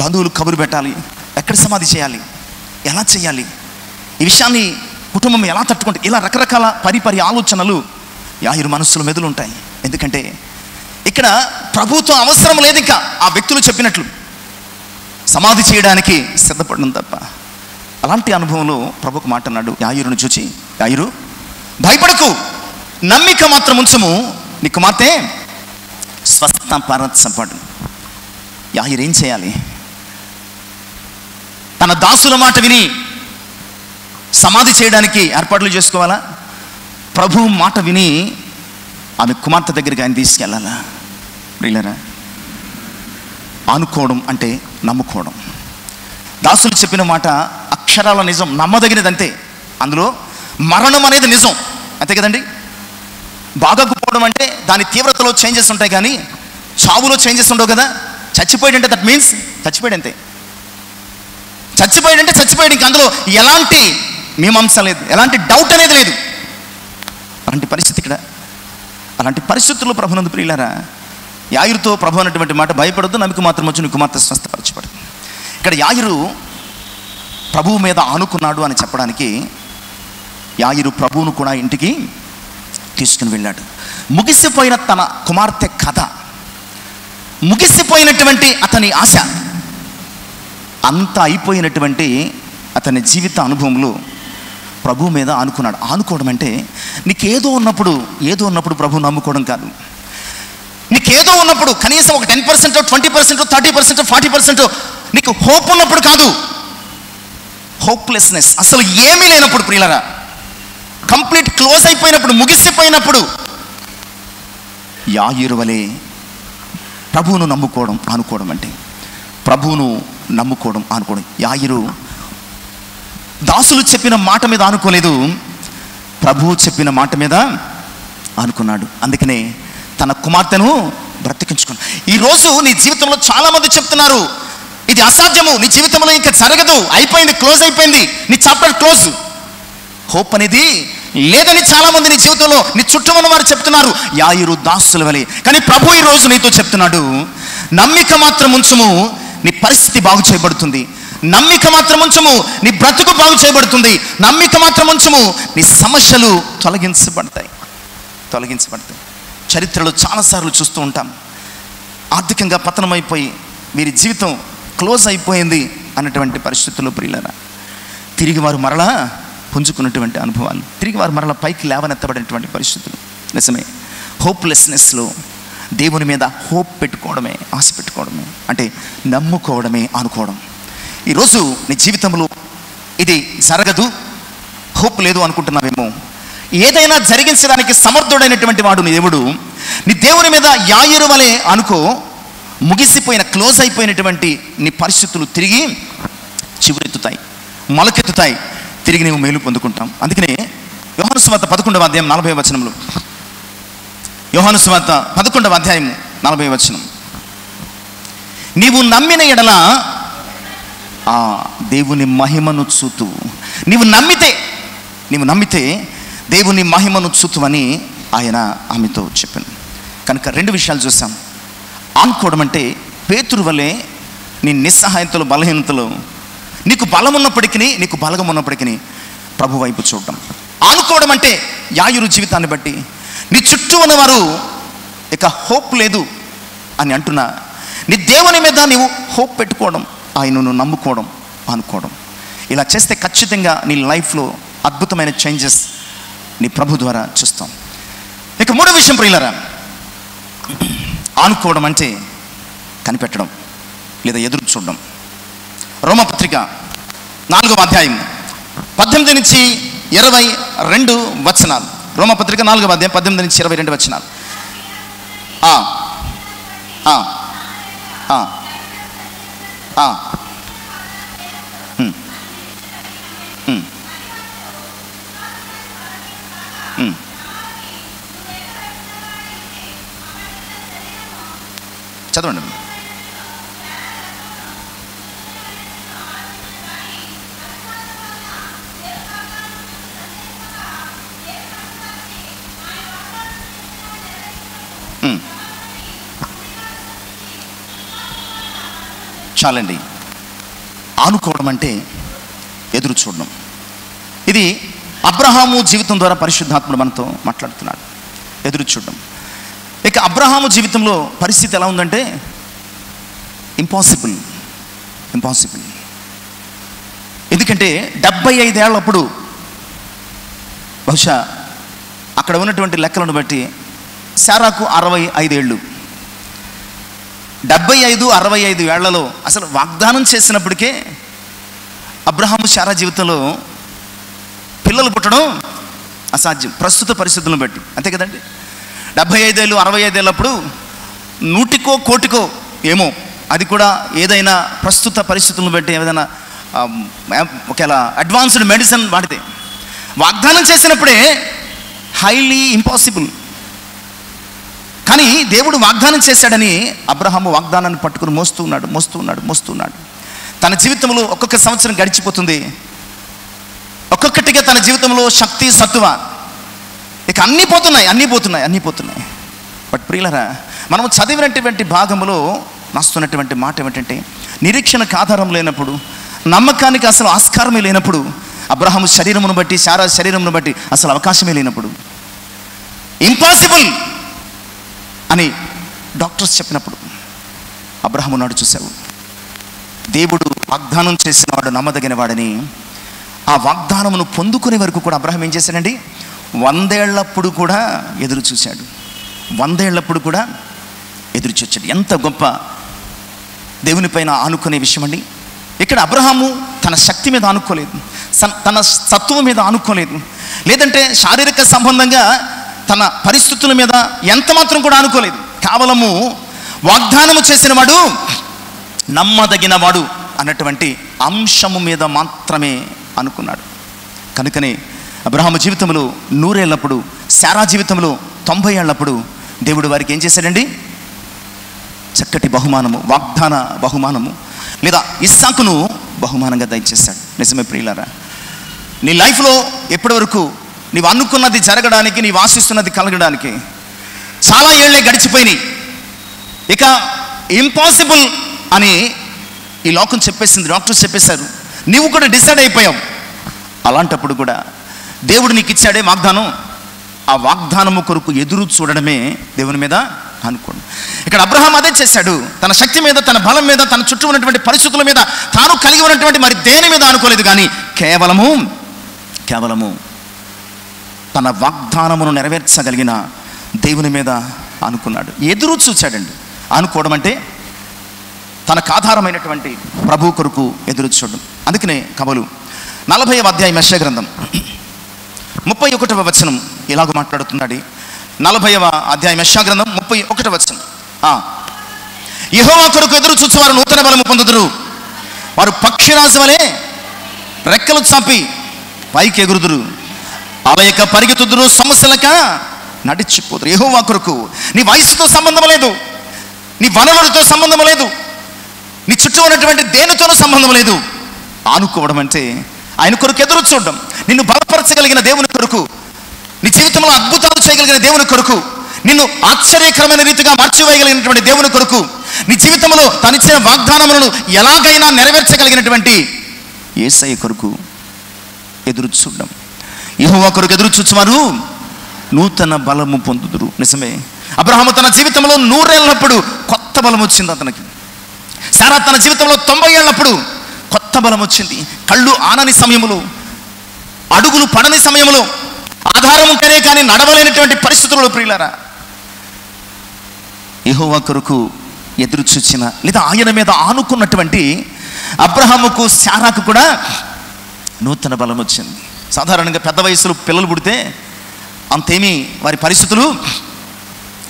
Speaker 1: బంధువులు కబురు పెట్టాలి, ఎక్కడ సమాధి చేయాలి, ఎలా చేయాలి, ఈ విషయాన్ని కుటుంబం ఎలా తట్టుకుంటే, ఇలా రకరకాల పరి ఆలోచనలు యాయిరు మనస్సులో మెదులు ఉంటాయి. ఎందుకంటే ఇక్కడ ప్రభుత్వం అవసరం లేదు, ఇంకా ఆ వ్యక్తులు చెప్పినట్లు సమాధి చేయడానికి సిద్ధపడడం తప్ప. అలాంటి అనుభవంలో ప్రభుకు మాట అన్నాడు యాయిరును చూచి, యాయిరు భయపడకు, నమ్మిక మాత్రం ఉంచము, నీ కుమార్తె స్వస్థపరచబడు. యాయిరు ఏం చేయాలి? తన దాసుల మాట విని సమాధి చేయడానికి ఏర్పాట్లు చేసుకోవాలా? ప్రభు మాట విని ఆమె కుమార్తె దగ్గరికి ఆయన తీసుకెళ్ళాలా? ప్రియులారా, ఆనుకోవడం అంటే నమ్ముకోవడం. దాసులు చెప్పిన మాట అక్షరాల నిజం, నమ్మదగినదంతే. అందులో మరణం అనేది నిజం, అంతే కదండి. బాగకపోవడం అంటే దాని తీవ్రతలో చేంజెస్ ఉంటాయి, కానీ చావులో చేంజెస్ ఉండవు కదా. చచ్చిపోయాడంటే దట్ మీన్స్ చచ్చిపోయాడంతే. చచ్చిపోయాడంటే చచ్చిపోయాడు, ఇంక అందులో ఎలాంటి మీమాంస లేదు, ఎలాంటి డౌట్ అనేది లేదు. అలాంటి పరిస్థితి ఇక్కడ. అలాంటి పరిస్థితుల్లో ప్రభునందు ప్రియులారా, యాయిరుతో ప్రభు అన్నటువంటి మాట, భయపడొద్దు, నమ్మిక మాత్రం వచ్చి నీ కుమార్తె స్వస్థపరచబడు. ఇక్కడ యాయిరు ప్రభువు మీద ఆనుకున్నాడు అని చెప్పడానికి యాయిరు ప్రభువును కూడా ఇంటికి తీసుకుని వెళ్ళాడు. ముగిసిపోయిన తన కుమార్తె కథ, ముగిసిపోయినటువంటి అతని ఆశ, అంతా అయిపోయినటువంటి అతని జీవిత అనుభవంలో ప్రభు మీద ఆనుకున్నాడు. ఆనుకోవడం అంటే నీకేదో ఉన్నప్పుడు ప్రభు నమ్ముకోవడం కాదు. నీకేదో ఉన్నప్పుడు కనీసం ఒక 10%, 20%, 30%, 40% నీకు హోప్ ఉన్నప్పుడు కాదు. హోప్లెస్నెస్, అసలు ఏమీ లేనప్పుడు ప్రియులారా, కంప్లీట్ క్లోజ్ అయిపోయినప్పుడు, ముగిసిపోయినప్పుడు యాయిరు వలె ప్రభువును నమ్ముకోవడం ఆనుకోవడం అంటే. ప్రభువును నమ్ముకోవడం ఆనుకోవడం. యాయిరు దాసులు చెప్పిన మాట మీద ఆనుకోలేదు, ప్రభువు చెప్పిన మాట మీద ఆనుకున్నాడు. అందుకనే తన కుమార్తెను బ్రతికించుకున్నాడు. ఈరోజు నీ జీవితంలో చాలామంది చెప్తున్నారు, ఇది అసాధ్యము, నీ జీవితంలో ఇంకా జరగదు, అయిపోయింది, క్లోజ్ అయిపోయింది, నీ చాప్టర్ క్లోజ్. హోప్ అనేది లేదని చాలామంది నీ జీవితంలో నీ చుట్టూ ఉన్న వారు చెప్తున్నారు, యాయిరు దాసుల వలె. కానీ ప్రభు ఈరోజు నీతో చెప్తున్నాడు, నమ్మిక మాత్రం ఉంచుము, నీ పరిస్థితి బాగు చేయబడుతుంది. నమ్మిక మాత్రం ఉంచుము, నీ బ్రతుకు బాగు చేయబడుతుంది. నమ్మిక మాత్రం ఉంచుము, నీ సమస్యలు తొలగించబడతాయి. చరిత్రలో చాలాసార్లు చూస్తూ ఉంటాం, ఆర్థికంగా పతనమైపోయి వీరి జీవితం క్లోజ్ అయిపోయింది అన్నటువంటి పరిస్థితుల్లో ప్రియులారా, తిరిగి వారు మరలా పుంజుకున్నటువంటి అనుభవాలు, తిరిగి వారు మరలా పైకి లేవనెత్తబడినటువంటి పరిస్థితులు. నిజమే, హోప్లెస్నెస్లో దేవుని మీద హోప్ పెట్టుకోవడమే, ఆశ పెట్టుకోవడమే, అంటే నమ్ముకోవడమే, అనుకోవడం. ఈరోజు నీ జీవితంలో ఇది జరగదు, హోప్ లేదు అనుకుంటున్నావేమో. ఏదైనా జరిగించడానికి సమర్థుడైనటువంటి వాడు నీ దేవుడు. నీ దేవుని మీద యాయిరు వలె అనుకో, ముగిసిపోయిన, క్లోజ్ అయిపోయినటువంటి నీ పరిస్థితులు తిరిగి చివురెత్తుతాయి, మొలకెత్తుతాయి, తిరిగి నీవు మేలు పొందుకుంటాం. అందుకనే యోహాను సువార్త 11వ అధ్యాయం 40వ వచనంలో, యోహాను సువార్త 11వ అధ్యాయం 40వ వచనం, నీవు నమ్మిన ఎడల ఆ దేవుని మహిమను చూతు. నీవు నమ్మితే దేవుని మహిమను చూతువని ఆయన ఆమెతో చెప్పాను. కనుక 2 విషయాలు చూసాం. ఆనుకోవడం అంటే పేతురు వలె నీ నిస్సహాయతలో, బలహీనతలో నీకు బలం ఉన్నప్పటికీ, నీకు బలగం ఉన్నప్పటికీ ప్రభు వైపు చూడడం. ఆనుకోవడం అంటే యాయురు జీవితాన్ని బట్టి నీ చుట్టూ ఉన్నవారు ఇక హోప్ లేదు అని అంటున్నా, నీ దేవుని మీద నీవు హోప్ పెట్టుకోవడం, ఆయనను నమ్ముకోవడం, ఆనుకోవడం. ఇలా చేస్తే ఖచ్చితంగా నీ లైఫ్లో అద్భుతమైన చేంజెస్ నీ ప్రభు ద్వారా చూస్తాం. ఇక 3వ విషయం ప్రియులారా, ఆనుకోవడం అంటే కనిపెట్టడం లేదా ఎదురు చూడడం. రోమపత్రిక 4వ అధ్యాయం 18 నుంచి 22 వచనాలు. రోమపత్రిక 4వ అధ్యాయం 18 నుంచి 22 వచనాలు. చదవండి. చాలండి. ఆనుకోవడం అంటే ఎదురు చూడడం. ఇది అబ్రహాము జీవితం ద్వారా పరిశుద్ధాత్ముడు మనతో మాట్లాడుతున్నాడు. ఎదురు చూడడం. ఇక అబ్రహాము జీవితంలో పరిస్థితి ఎలా ఉందంటే ఇంపాసిబుల్. ఎందుకంటే 75 ఏళ్ళప్పుడు, బహుశా అక్కడ ఉన్నటువంటి లెక్కలను బట్టి శారాకు 65 ఏళ్ళు. 75-65 ఏళ్లలో అసలు వాగ్దానం చేసినప్పటికే అబ్రహాము శారా జీవితంలో పిల్లలు పుట్టడం అసాధ్యం, ప్రస్తుత పరిస్థితులను బట్టి. అంతే కదండి. 75 ఏళ్ళు 65 ఏళ్ళప్పుడు 100కో 1,00,000 ఏమో, అది కూడా ఏదైనా ప్రస్తుత పరిస్థితులను బట్టి ఏదైనా ఒకవేళ అడ్వాన్స్డ్ మెడిసిన్ వాడితే, వాగ్దానం చేసినప్పుడే హైలీ ఇంపాసిబుల్. కానీ దేవుడు వాగ్దానం చేశాడని అబ్రహాము వాగ్దానాన్ని పట్టుకుని మోస్తూ ఉన్నాడు. తన జీవితంలో ఒక్కొక్క సంవత్సరం గడిచిపోతుంది. ఒక్కొక్కటిగా తన జీవితంలో శక్తి, సత్తువ, ఇక అన్నీ పోతున్నాయి. బట్ ప్రియులరా, మనం చదివినటువంటి భాగంలో నస్తున్నటువంటి మాట ఏమిటంటే, నిరీక్షణకు ఆధారం లేనప్పుడు, నమ్మకానికి అసలు ఆస్కారమే లేనప్పుడు, అబ్రహాము శరీరమును బట్టి, శారా శరీరమును బట్టి అసలు అవకాశమే లేనప్పుడు, ఇంపాసిబుల్ అని డాక్టర్స్ చెప్పినప్పుడు అబ్రహాము నాడు చూసావు. దేవుడు వాగ్దానం చేసినవాడు నమ్మదగిన వాడని. ఆ వాగ్దానమును పొందుకునే వరకు కూడా అబ్రహాం ఏం చేశాడండి? 100 ఏళ్లప్పుడు కూడా ఎదురు చూశాడు. 100 ఏళ్లప్పుడు కూడా ఎదురు చూచాడు. ఎంత గొప్ప దేవుని పైన ఆనుకునే విషయం అండి. ఇక్కడ అబ్రహాము తన శక్తి మీద ఆనుకోలేదు, తన సత్వం మీద ఆనుకోలేదు, లేదంటే శారీరక సంబంధంగా తన పరిస్థితుల మీద ఎంత మాత్రం కూడా ఆనుకోలేదు. కేవలము వాగ్దానము చేసిన వాడు, నమ్మదగిన వాడు అన్నటువంటి అంశము మీద మాత్రమే అనుకున్నాడు. కనుకనే అబ్రహాము జీవితంలో 100 ఏళ్ళప్పుడు, శారా జీవితంలో 90 ఏళ్ళప్పుడు దేవుడు వారికి ఏం చేశాడండి? చక్కటి బహుమానము, వాగ్దాన బహుమానము, లేదా ఇస్సాకును బహుమానంగా దయచేశాడు. నిజమే ప్రియులారా, నీ లైఫ్లో ఎప్పటి వరకు నీవు అనుకున్నది జరగడానికి, నీవు ఆశిస్తున్నది కలగడానికి చాలా ఏళ్లే గడిచిపోయినాయి. ఇక ఇంపాసిబుల్ అని ఈ లోకం చెప్పేసింది, డాక్టర్స్ చెప్పేశారు, నీవు కూడా డిసైడ్ అయిపోయావు. అలాంటప్పుడు కూడా దేవుడు నీకు ఇచ్చాడే వాగ్దానం, ఆ వాగ్దానము కొరకు ఎదురు చూడడమే దేవుని మీద అనుకోండి. ఇక్కడ అబ్రహాం అదే చేశాడు. తన శక్తి మీద, తన బలం మీద, తన చుట్టూ ఉన్నటువంటి పరిస్థితుల మీద, తాను కలిగి ఉన్నటువంటి మరి దేని మీద అనుకోలేదు, కానీ కేవలము తన వాగ్దానమును నెరవేర్చగలిగిన దేవుని మీద ఆనుకున్నాడు. ఎదురు చూచాడండి. ఆనుకోవడం అంటే తనకు ఆధారమైనటువంటి ప్రభు కొరకు ఎదురు చూడడం. అందుకనే కవులు 40వ అధ్యాయం యెషయా గ్రంథం 31వ వచనం ఇలాగ మాట్లాడుతున్నాడు. 40వ అధ్యాయం యెషయా గ్రంథం 31వ వచనం, యెహోవా కొరకు ఎదురు చూచువారు నూతన బలము పొందుదురు, వారు పక్షిరాజు వలె రెక్కలు చాపి పైకి ఎగురుదురు, అలయక పరిగెత్తుదురు, సమస్యలక నడిచిపోదురు. యెహోవా కొరకు నీ వయసుతో సంబంధం లేదు, నీ వనరులతో సంబంధం లేదు, నీ చుట్టూ ఉన్నటువంటి దేనితోనూ సంబంధం లేదు. ఆనుకోవడం అంటే ఆయన కొరకు ఎదురు చూడడం. నిన్ను బలపరచగలిగిన దేవుని కొరకు, నీ జీవితంలో అద్భుతాలు చేయగలిగిన దేవుని కొరకు, నిన్ను ఆశ్చర్యకరమైన రీతిగా మార్చివేయగలిగినటువంటి దేవుని కొరకు, నీ జీవితంలో తనిచ్చిన వాగ్దానములను ఎలాగైనా నెరవేర్చగలిగినటువంటి యేసయ్య కొరకు ఎదురు చూడడం. యెహోవా కొరకు ఎదురు చూచువారు నూతన బలము పొందుదురు. నిజమే, అబ్రహాము తన జీవితంలో 100 ఏళ్ళప్పుడు కొత్త బలం వచ్చింది అతనికి. శారా తన జీవితంలో 90 ఏళ్ళప్పుడు కొత్త బలం వచ్చింది. కళ్ళు ఆనని సమయములో, అడుగులు పడని సమయములో, ఆధారం ఉంటేనే కానీ నడవలేనటువంటి పరిస్థితుల్లో ప్రియులారా, యెహోవా కొరకు ఎదురు చూచిన లేదా ఆయన మీద ఆనుకున్నటువంటి అబ్రహాముకు శారాకు కూడా నూతన బలం వచ్చింది. సాధారణంగా పెద్ద వయసులో పిల్లలు పుడితే అంతేమీ వారి పరిస్థితులు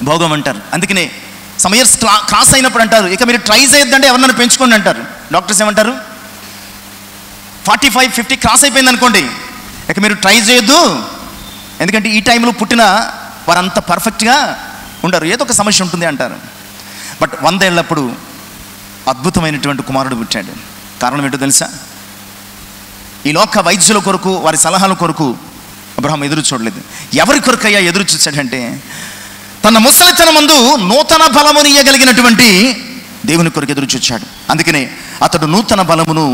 Speaker 1: భోగమంటారు. అందుకనే సమ్ ఇయర్స్ క్రాస్ అయినప్పుడు అంటారు, ఇక మీరు ట్రై చేయొద్దంటే ఎవరినైనా పెంచుకోండి అంటారు. డాక్టర్స్ ఏమంటారు, 45-50 క్రాస్ అయిపోయింది అనుకోండి, ఇక మీరు ట్రై చేయొద్దు, ఎందుకంటే ఈ టైంలో పుట్టిన వారంత పర్ఫెక్ట్గా ఉండరు, ఏదో ఒక సమస్య ఉంటుంది అంటారు. బట్ 100 ఏళ్ళప్పుడు అద్భుతమైనటువంటి కుమారుడు పుట్టాడు. కారణం ఏంటో తెలుసా? ఈ లోక వైద్యుల కొరకు, వారి సలహాల కొరకు అబ్రహాం ఎదురు చూడలేదు. ఎవరి కొరకయ్యా ఎదురు చూశాడంటే, తన ముసలితనం ముందు నూతన బలమును ఇయ్యగలిగినటువంటి దేవుని కొరకు ఎదురు చూచాడు. అందుకనే అతడు నూతన బలమును,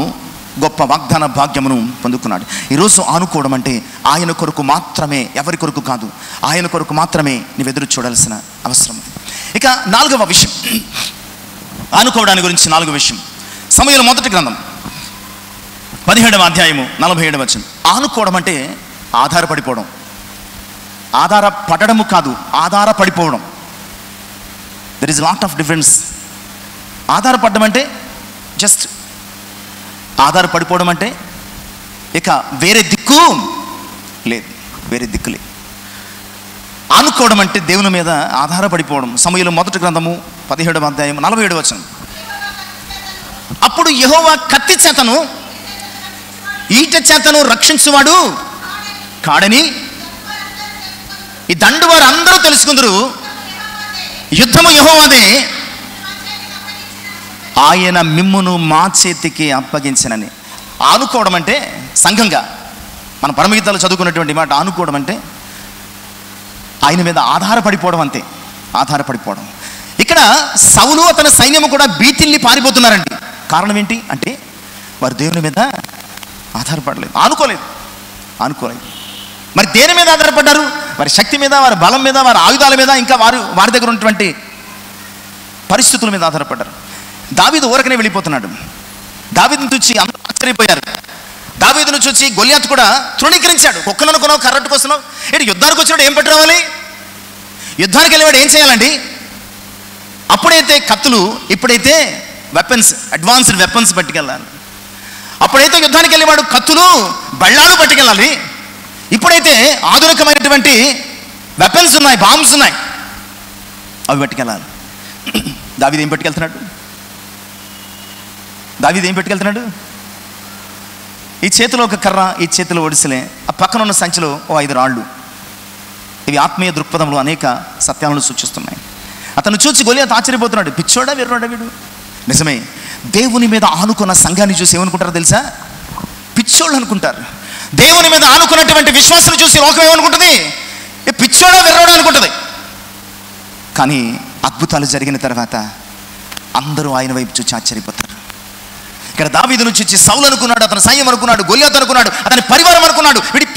Speaker 1: గొప్ప వాగ్దాన భాగ్యమును పొందుకున్నాడు. ఈరోజు ఆనుకోవడం అంటే ఆయన కొరకు మాత్రమే, ఎవరి కొరకు కాదు, ఆయన కొరకు మాత్రమే నీవు ఎదురు చూడాల్సిన అవసరం ఉంది. ఇక 4వ విషయం, ఆనుకోవడాని గురించి 4వ విషయం, సమూయేలు మొదటి గ్రంథం 17వ అధ్యాయము 47వ వచనం. ఆనుకోవడం అంటే ఆధారపడిపోవడం. ఆధారపడము కాదు, ఆధారపడిపోవడం. There is lot of difference. ఆధారపడడం అంటే జస్ట్, ఆధారపడిపోవడం అంటే ఇక వేరే దిక్కు లేదు, వేరే దిక్కు లేదు. ఆనుకోవడం అంటే దేవుని మీద ఆధారపడిపోవడం. సమూయేలు మొదటి గ్రంథము 17వ అధ్యాయం 47వ వచనం, అప్పుడు యెహోవా కత్తి చేతను ఈట చేతను రక్షించువాడు కాడని ఈ దండు వారు అందరూ తెలుసుకుందరు, యుద్ధము యెహోవాదే, ఆయన మిమ్మును మా చేతికి అప్పగించనని. ఆనుకోవడం అంటే సంఘంగా మన పరమగీతాలు చదువుకున్నటువంటి మాట, ఆనుకోవడం అంటే ఆయన మీద ఆధారపడిపోవడం, అంతే, ఆధారపడిపోవడం. ఇక్కడ సౌలు అతని సైన్యము కూడా బీతిల్లి పారిపోతున్నారండి. కారణం ఏంటి అంటే వారు దేవుని మీద ఆధారపడలేదు, ఆనుకోలేదు. మరి దేని మీద ఆధారపడ్డారు? వారి శక్తి మీద, వారి బలం మీద, వారి ఆయుధాల మీద, ఇంకా వారి దగ్గర ఉన్నటువంటి పరిస్థితుల మీద ఆధారపడ్డారు. దావీదు ఊరకనే వెళ్ళిపోతున్నాడు. దావీదును చూసి అందరూ ఆశ్చర్యపోయారు. దావీదును చూసి గొల్యాతు కూడా తృణీకరించాడు. కుక్కననుకున్నావు, కర్రట్టు కోస్తున్నావు, ఏంటి యుద్ధానికి వచ్చినప్పుడు ఏం పట్టి రావాలి? యుద్ధానికి వెళ్ళేవాడు ఏం చేయాలండి? అప్పుడైతే కత్తులు, ఇప్పుడైతే వెపన్స్, అడ్వాన్స్డ్ వెపన్స్ పట్టుకెళ్ళాలి. అప్పుడైతే యుద్ధానికి వెళ్ళేవాడు కత్తులు, బళ్ళాలు పట్టుకెళ్ళాలి. ఇప్పుడైతే ఆధునికమైనటువంటి వెపన్స్ ఉన్నాయి, బాంబ్స్ ఉన్నాయి, అవి పట్టుకెళ్ళాలి. దావీదు ఏం పట్టుకెళ్తున్నాడు? ఈ చేతిలో ఒక కర్ర, ఈ చేతిలో ఒడిసెలే, ఆ పక్కన ఉన్న సంచిలో 5 రాళ్ళు. ఇవి ఆత్మీయ దృక్పథంలో అనేక సత్యాలను సూచిస్తున్నాయి. అతను చూసి గొలియాతు ఆశ్చర్యపోతున్నాడు, పిచ్చోడా వీరుడా వీడు. నిజమే, దేవుని మీద ఆనుకున్న సంఘాన్ని చూసి ఏమనుకుంటారో తెలుసా? పిచ్చోళ్ళు అనుకుంటారు. దేవుని మీద ఆనుకున్నటువంటి విశ్వాసాన్ని చూసి లోకం ఏమనుకుంటుంది? పిచ్చోడా వీరుడా అనుకుంటుంది. కానీ అద్భుతాలు జరిగిన తర్వాత అందరూ ఆయన వైపు చూసి ఆశ్చర్యపోతారు. ఇక్కడ దావీదును చూసి సౌలు అనుకున్నాడు, అతని సైన్యం అనుకున్నాడు, గొల్యాతు అనుకున్నాడు, అతని పరివారం అనుకున్నాడు, వీడి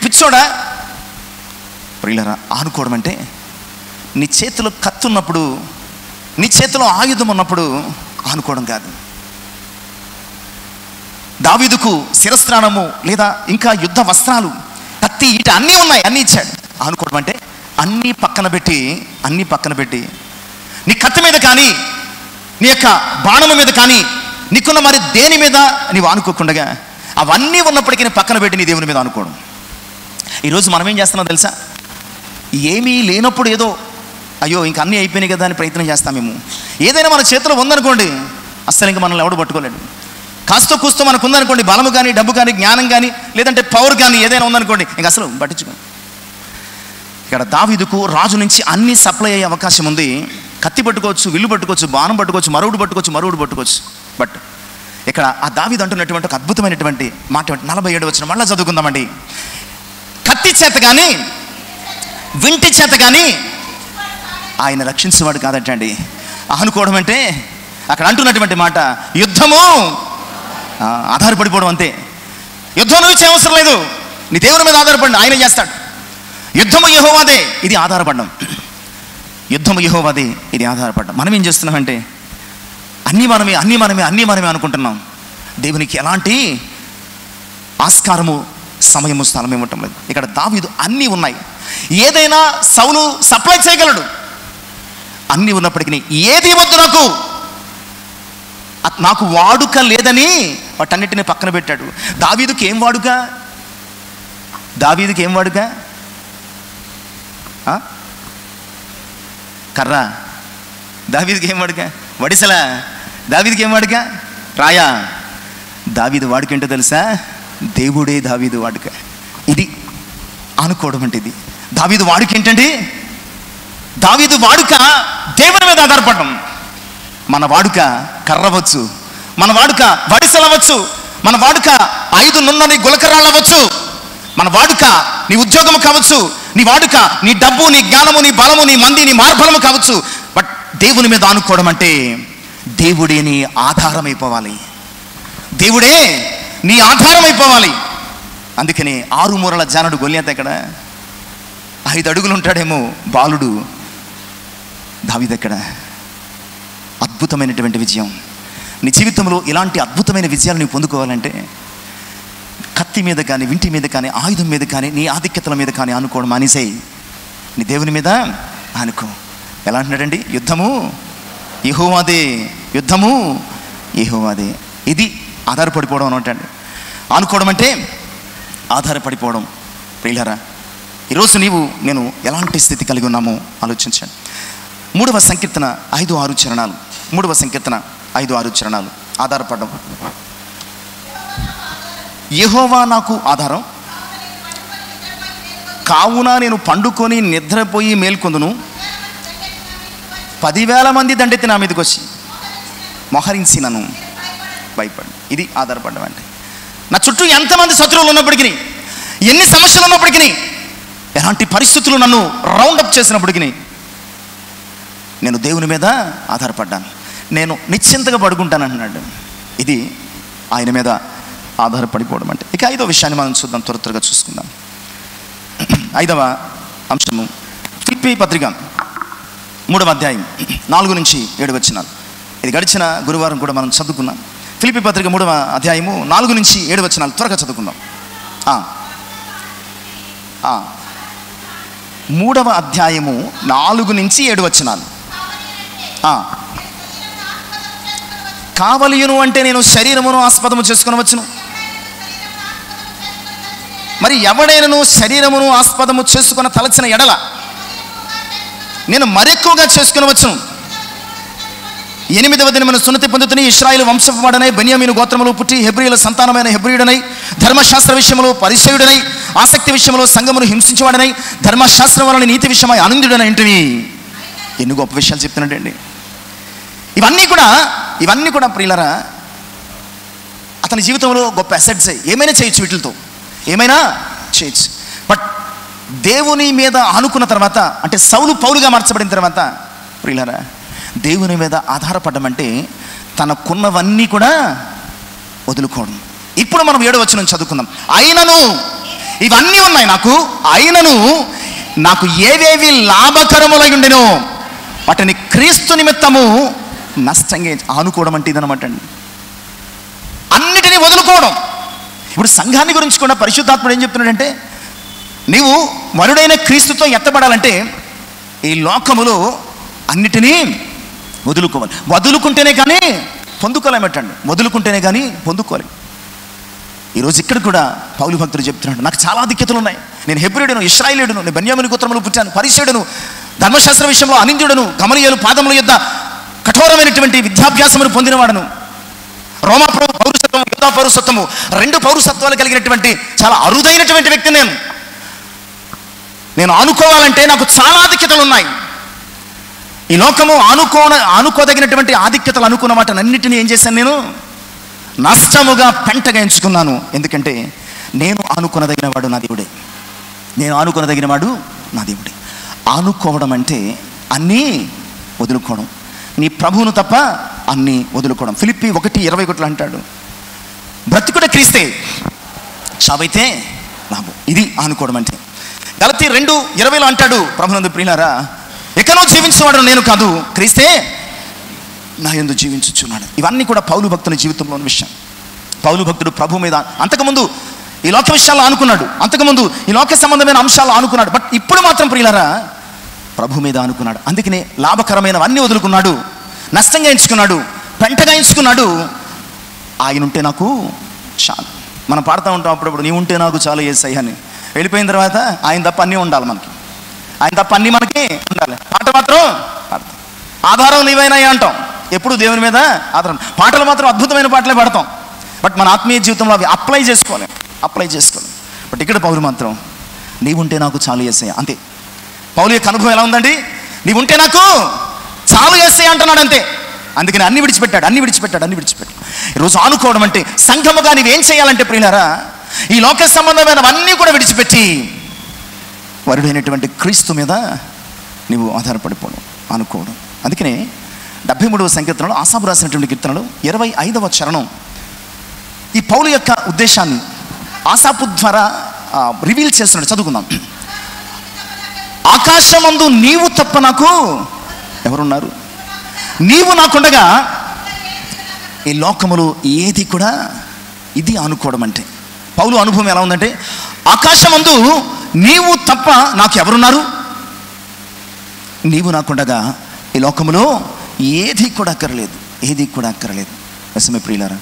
Speaker 1: పిచ్చోడా. ప్రియులారా, ఆనుకోవడం అంటే నీ చేతిలో కత్తున్నప్పుడు, నీ చేతిలో ఆయుధం ఉన్నప్పుడు ఆనుకోవడం కాదు. దావీదుకు శిరస్త్రాణము లేదా ఇంకా యుద్ధ వస్త్రాలు, కత్తి, ఈట అన్నీ ఉన్నాయి, అన్నీ ఇచ్చాడు. ఆనుకోవడం అంటే అన్నీ పక్కన పెట్టి నీ కత్తి మీద కానీ నీ యొక్క బాణము మీద కానీ నీకున్న మరి దేని మీద నీవు ఆనుకోకుండా అవన్నీ ఉన్నప్పటికీ పక్కన పెట్టి నీ దేవుని మీద ఆనుకోవడం. ఈరోజు మనం ఏం చేస్తున్నాం తెలుసా? ఏమీ లేనప్పుడు ఏదో అయ్యో ఇంక అన్నీ అయిపోయినాయి కదా అని ప్రయత్నం చేస్తామేమో. ఏదైనా మన చేతిలో ఉందనుకోండి, అస్సలు ఇంకా మనల్ని ఎవడు పట్టుకోలేడు. కాస్తో కూస్తో మనకు ఉందనుకోండి, బలము కానీ, డబ్బు కానీ, జ్ఞానం కానీ, లేదంటే పవర్ కానీ ఏదైనా ఉందనుకోండి, ఇంకా అసలు పట్టించుకోండి. ఇక్కడ దావీదుకు రాజు నుంచి అన్నీ సప్లై అయ్యే అవకాశం ఉంది. కత్తి పట్టుకోవచ్చు, విల్లు పట్టుకోవచ్చు, బాణం పట్టుకోవచ్చు, మరువుడు పట్టుకోవచ్చు. బట్ ఇక్కడ ఆ దావీదు అంటున్నటువంటి ఒక అద్భుతమైనటువంటి మాట 47 వచనం మళ్ళీ చదువుకుందామండి. కత్తి చేత కానీ వింటి చేత కానీ ఆయన రక్షించేవాడు కాదటండి. ఆనుకోవడం అంటే అక్కడ అంటున్నటువంటి మాట యుద్ధము ఆధారపడిపోవడం అంతే. యుద్ధం నుంచి అవసరం లేదు, నీ దేవుని మీద ఆధారపడి ఆయన చేస్తాడు. యుద్ధము యెహోవాదే, ఇది ఆధారపడడం. యుద్ధము యెహోవాదే, ఇది ఆధారపడడం. మనం ఏం చేస్తున్నామంటే అన్నీ మనమే అనుకుంటున్నాం. దేవునికి ఎలాంటి ఆస్కారము, సమయము, స్థలం ఇవ్వటం లేదు. ఇక్కడ దావీదు అన్నీ ఉన్నాయి. ఏదైనా సౌలు సప్లై చేయగలడు. అన్నీ ఉన్నప్పటికీ ఏది వద్దు నాకు వాడుక లేదని వాటన్నిటిని పక్కన పెట్టాడు. దావీదుకి ఏం వాడుక? కర్ర. దావీదుకి ఏం వాడుక? వడిసలా. దావీదుకి ఏం వాడుక? రాయా. దావీదు వాడుక ఏంటో తెలుసా? దేవుడే దావీదు వాడుక. ఇది ఆనుకోవడం అంటే ఇది. దావీదు వాడుక ఏంటండి? దావీదు వాడుక దేవుని మీద ఆధారపడడం. మన వాడుక కర్రవచ్చు, మన వాడుక వడిసలవచ్చు, మన వాడుక 5 నున్నని గులకరాళ్ళవచ్చు, మన వాడుక నీ ఉద్యోగము కావచ్చు, నీ వాడుక నీ డబ్బు, నీ జ్ఞానము, నీ బలము, నీ మంది, నీ మార్బలము కావచ్చు. బట్ దేవుని మీద ఆనుకోవడం అంటే దేవుడే నీ ఆధారమైపోవాలి. దేవుడే నీ ఆధారమైపోవాలి. అందుకని 6 మూరల జానుడు గొల్యాత్ ఎక్కడ? 5 అడుగులు ఉంటాడేమో బాలుడు. దావీదు ఎక్కడ? అద్భుతమైనటువంటి విజయం. నీ జీవితంలో ఇలాంటి అద్భుతమైన విజయాలు నీవు పొందుకోవాలంటే కత్తి మీద కానీ, వింటి మీద కానీ, ఆయుధం మీద కానీ, నీ ఆధిక్యతల మీద కానీ ఆనుకోవడం మానేసేయి. నీ దేవుని మీద ఆనుకో. ఎలా అంటున్నాడండి? యుద్ధము యెహోవాదే. ఇది ఆధారపడిపోవడం అనటండి. ఆనుకోవడం అంటే ఆధారపడిపోవడం. ప్రియులారా, ఈరోజు నేను ఎలాంటి స్థితి కలిగి ఉన్నామో ఆలోచించండి. 3వ సంకీర్తన 5-6 చరణాలు. 3వ సంకీర్తన 5-6 చరణాలు. ఆధారపడడం. యెహోవా నాకు ఆధారం, కావున నేను పండుకొని నిద్రపోయి మేల్కొందును. 10,000 మంది దండెత్తి నా మీదకి వచ్చి మొహరించి నన్ను భయపడి. ఇది ఆధారపడడం అంటే. నా చుట్టూ ఎంతమంది శత్రువులు ఉన్నప్పటికీ, ఎన్ని సమస్యలు ఉన్నప్పటికీ, ఎలాంటి పరిస్థితులు నన్ను రౌండప్ చేసినప్పటికీ నేను దేవుని మీద ఆధారపడ్డాను. నేను నిశ్చింతగా పడుకుంటాను అంటున్నాడు. ఇది ఆయన మీద ఆధారపడిపోవడం అంటే. ఇక 5వ విషయాన్ని మనం చూద్దాం, త్వరగా చూసుకుందాం. 5వ అంశము ఫిలిప్పీ పత్రిక 3వ అధ్యాయం 4-7 వచనాలు. ఇది గడిచిన గురువారం కూడా మనం చదువుకున్నాం. ఫిలిప్పీ పత్రిక 3వ అధ్యాయము 4-7 వచనాలు త్వరగా చదువుకుందాం. 3వ అధ్యాయము 4-7 వచనాలు. కావలియును అంటే నేను శరీరమును ఆస్పదము చేసుకునవచ్చును. మరి ఎవడైనను శరీరమును ఆస్పదము చేసుకున్న తలచిన ఎడల నేను మరెక్కువగా చేసుకునవచ్చును. 8వ దినమున సున్నతి పొందుతుని ఇశ్రాయేలు వంశవాడనై బెన్యామీను గోత్రములు పుట్టి హెబ్రీయుల సంతానమైన హెబ్రీయుడనై ధర్మశాస్త్ర విషయంలో పరిసయుడనై ఆసక్తి విషయంలో సంఘమును హింసించేవాడనై ధర్మశాస్త్రం వలన నీతి విషయమై ఆనందుడనై ఇంటివి. ఎన్ని గొప్ప విషయాలు చెప్తున్నాడండి. ఇవన్నీ కూడా ప్రియులరా అతని జీవితంలో గొప్ప అసెట్స్. ఏమైనా చేయొచ్చు, వీటితో ఏమైనా చేయొచ్చు. బట్ దేవుని మీద ఆనుకున్న తర్వాత, అంటే సౌలు పౌలుగా మార్చబడిన తర్వాత ప్రియులరా, దేవుని మీద ఆధారపడడం అంటే తనకున్నవన్నీ కూడా వదులుకోవడం. ఇప్పుడు మనం 7వ వచనం చదువుకుందాం. అయినను ఇవన్నీ ఉన్నాయి నాకు, అయినను నాకు ఏవేవి లాభకరములై ఉండెనో వాటిని క్రీస్తు నిమిత్తము నష్టంగా ఆనుకోవడం అంటే ఇదనమాట అండి. అన్నిటినీ వదులుకోవడం. ఇప్పుడు సంఘాన్ని గురించి కూడా పరిశుద్ధాత్ముడు ఏం చెప్తున్నాడంటే, నీవు వరుడైన క్రీస్తుతో ఎత్తబడాలంటే ఈ లోకములో అన్నిటినీ వదులుకోవాలి. వదులుకుంటేనే కానీ పొందుకోలేమటండి, వదులుకుంటేనే కానీ పొందుకోలేము. ఈరోజు ఇక్కడ కూడా పౌలు భక్తుడు చెప్తున్నాడు, నాకు చాలా ఆధిక్యతలు ఉన్నాయి, నేను హెబ్రీయుడును, ఇశ్రాయేలీయుడును, నేను బెన్యామీను గోత్రములో పుట్టాను, పరిసయ్యుడును, ధర్మశాస్త్ర విషయంలో అనింద్యుడను, గమలీయేలు పాదముల యొద్ద కఠోరమైనటువంటి విద్యాభ్యాసమును పొందినవాడను, రోమా పౌరసత్వము, యూదా పౌరసత్వము, 2 పౌరసత్వాలు కలిగినటువంటి చాలా అరుదైనటువంటి వ్యక్తి నేను ఆనుకోవాలంటే నాకు చాలా ఆధిక్యతలు ఉన్నాయి. ఈ లోకము ఆనుకోదగినటువంటి ఆధిక్యతలు అనుకున్న వాటన్నిటిని ఏం చేశాను, నేను నష్టముగా పెంటగా ఎంచుకున్నాను. ఎందుకంటే నేను ఆనుకొనదగిన వాడు నా దేవుడే, నేను ఆనుకొనదగిన వాడు నా దేవుడే. ఆనుకోవడం అంటే అన్నీ వదులుకోవడం, నీ ప్రభువును తప్ప అన్నీ వదులుకోవడం. ఫిలిప్పీ 1:21 అంటాడు, బ్రతుకుట క్రీస్తే, చావైతే లాభం. ఇది ఆనుకోవడం అంటే. గలతీ 2:20 అంటాడు, ప్రభునందు ప్రియులారా, ఎక్కడో జీవించేవాడు నేను కాదు, క్రీస్తే నా యందు జీవించుచున్నాడు. ఇవన్నీ కూడా పౌలు భక్తుని జీవితంలోని విషయం. పౌలు భక్తుడు ప్రభు మీద అంతకుముందు ఈ లోక విషయాలు ఆనుకున్నాడు, అంతకుముందు ఈ లోక సంబంధమైన అంశాలు ఆనుకున్నాడు. బట్ ఇప్పుడు మాత్రం ప్రియులారా ప్రభు మీద ఆనుకున్నాడు. అందుకనే లాభకరమైనవన్నీ వదులుకున్నాడు, నష్టంగా ఎంచుకున్నాడు, పెంటగా ఎంచుకున్నాడు. ఆయన ఉంటే నాకు చాలు. మనం పాడుతూ ఉంటాం అప్పుడప్పుడు, నీ ఉంటే నాకు చాలు యేసయ్య అని. వెళ్ళిపోయిన తర్వాత ఆయన తప్ప అన్నీ ఉండాలి మనకి, ఆయన తప్ప అన్నీ మనకి ఉండాలి. పాట మాత్రం ఆధారం నీవైనాయి అంటాం, ఎప్పుడు దేవుని మీద ఆధారం. పాటలు మాత్రం అద్భుతమైన పాటలే పాడతాం, బట్ మన ఆత్మీయ జీవితంలో అవి అప్లై చేసుకోలేం. బట్ ఇక్కడ పౌలు మాత్రం నీవుంటే నాకు చాలు యేసయ్య అంతే. పౌలు యొక్క అనుభవం ఎలా ఉందండి, నీవుంటే నాకు చాలు యేసయ్య అంటున్నాడు అంతే. అందుకని అన్ని విడిచిపెట్టాడు. ఈరోజు ఆనుకోవడం అంటే సంఘముగా నీవేం చేయాలంటే ప్రియులారా, ఈ లోక సంబంధమైనవన్నీ కూడా విడిచిపెట్టి వరుడైనటువంటి క్రీస్తు మీద నీవు ఆధారపడిపోవడం, ఆనుకోవడం. అందుకనే 73వ సంకీర్తనలో ఆసాపు రాసినటువంటి కీర్తనలో 25వ చరణం ఈ పౌలు యొక్క ఉద్దేశాన్ని ఆసాపు ద్వారా రివీల్ చేస్తున్నాడు. చదువుకుందాం. ఆకాశమందు నీవు తప్ప నాకు ఎవరున్నారు, నీవు నాకుండగా ఈ లోకములు ఏది కూడా. ఇది ఆనుకోవడం అంటే. పౌలు అనుభవం ఎలా ఉందంటే, ఆకాశమందు నీవు తప్ప నాకు ఎవరున్నారు, నీవు నాకుండగా ఈ లోకములో ఏది కూడా అక్కర్లేదు. నిజమే ప్రియులారా,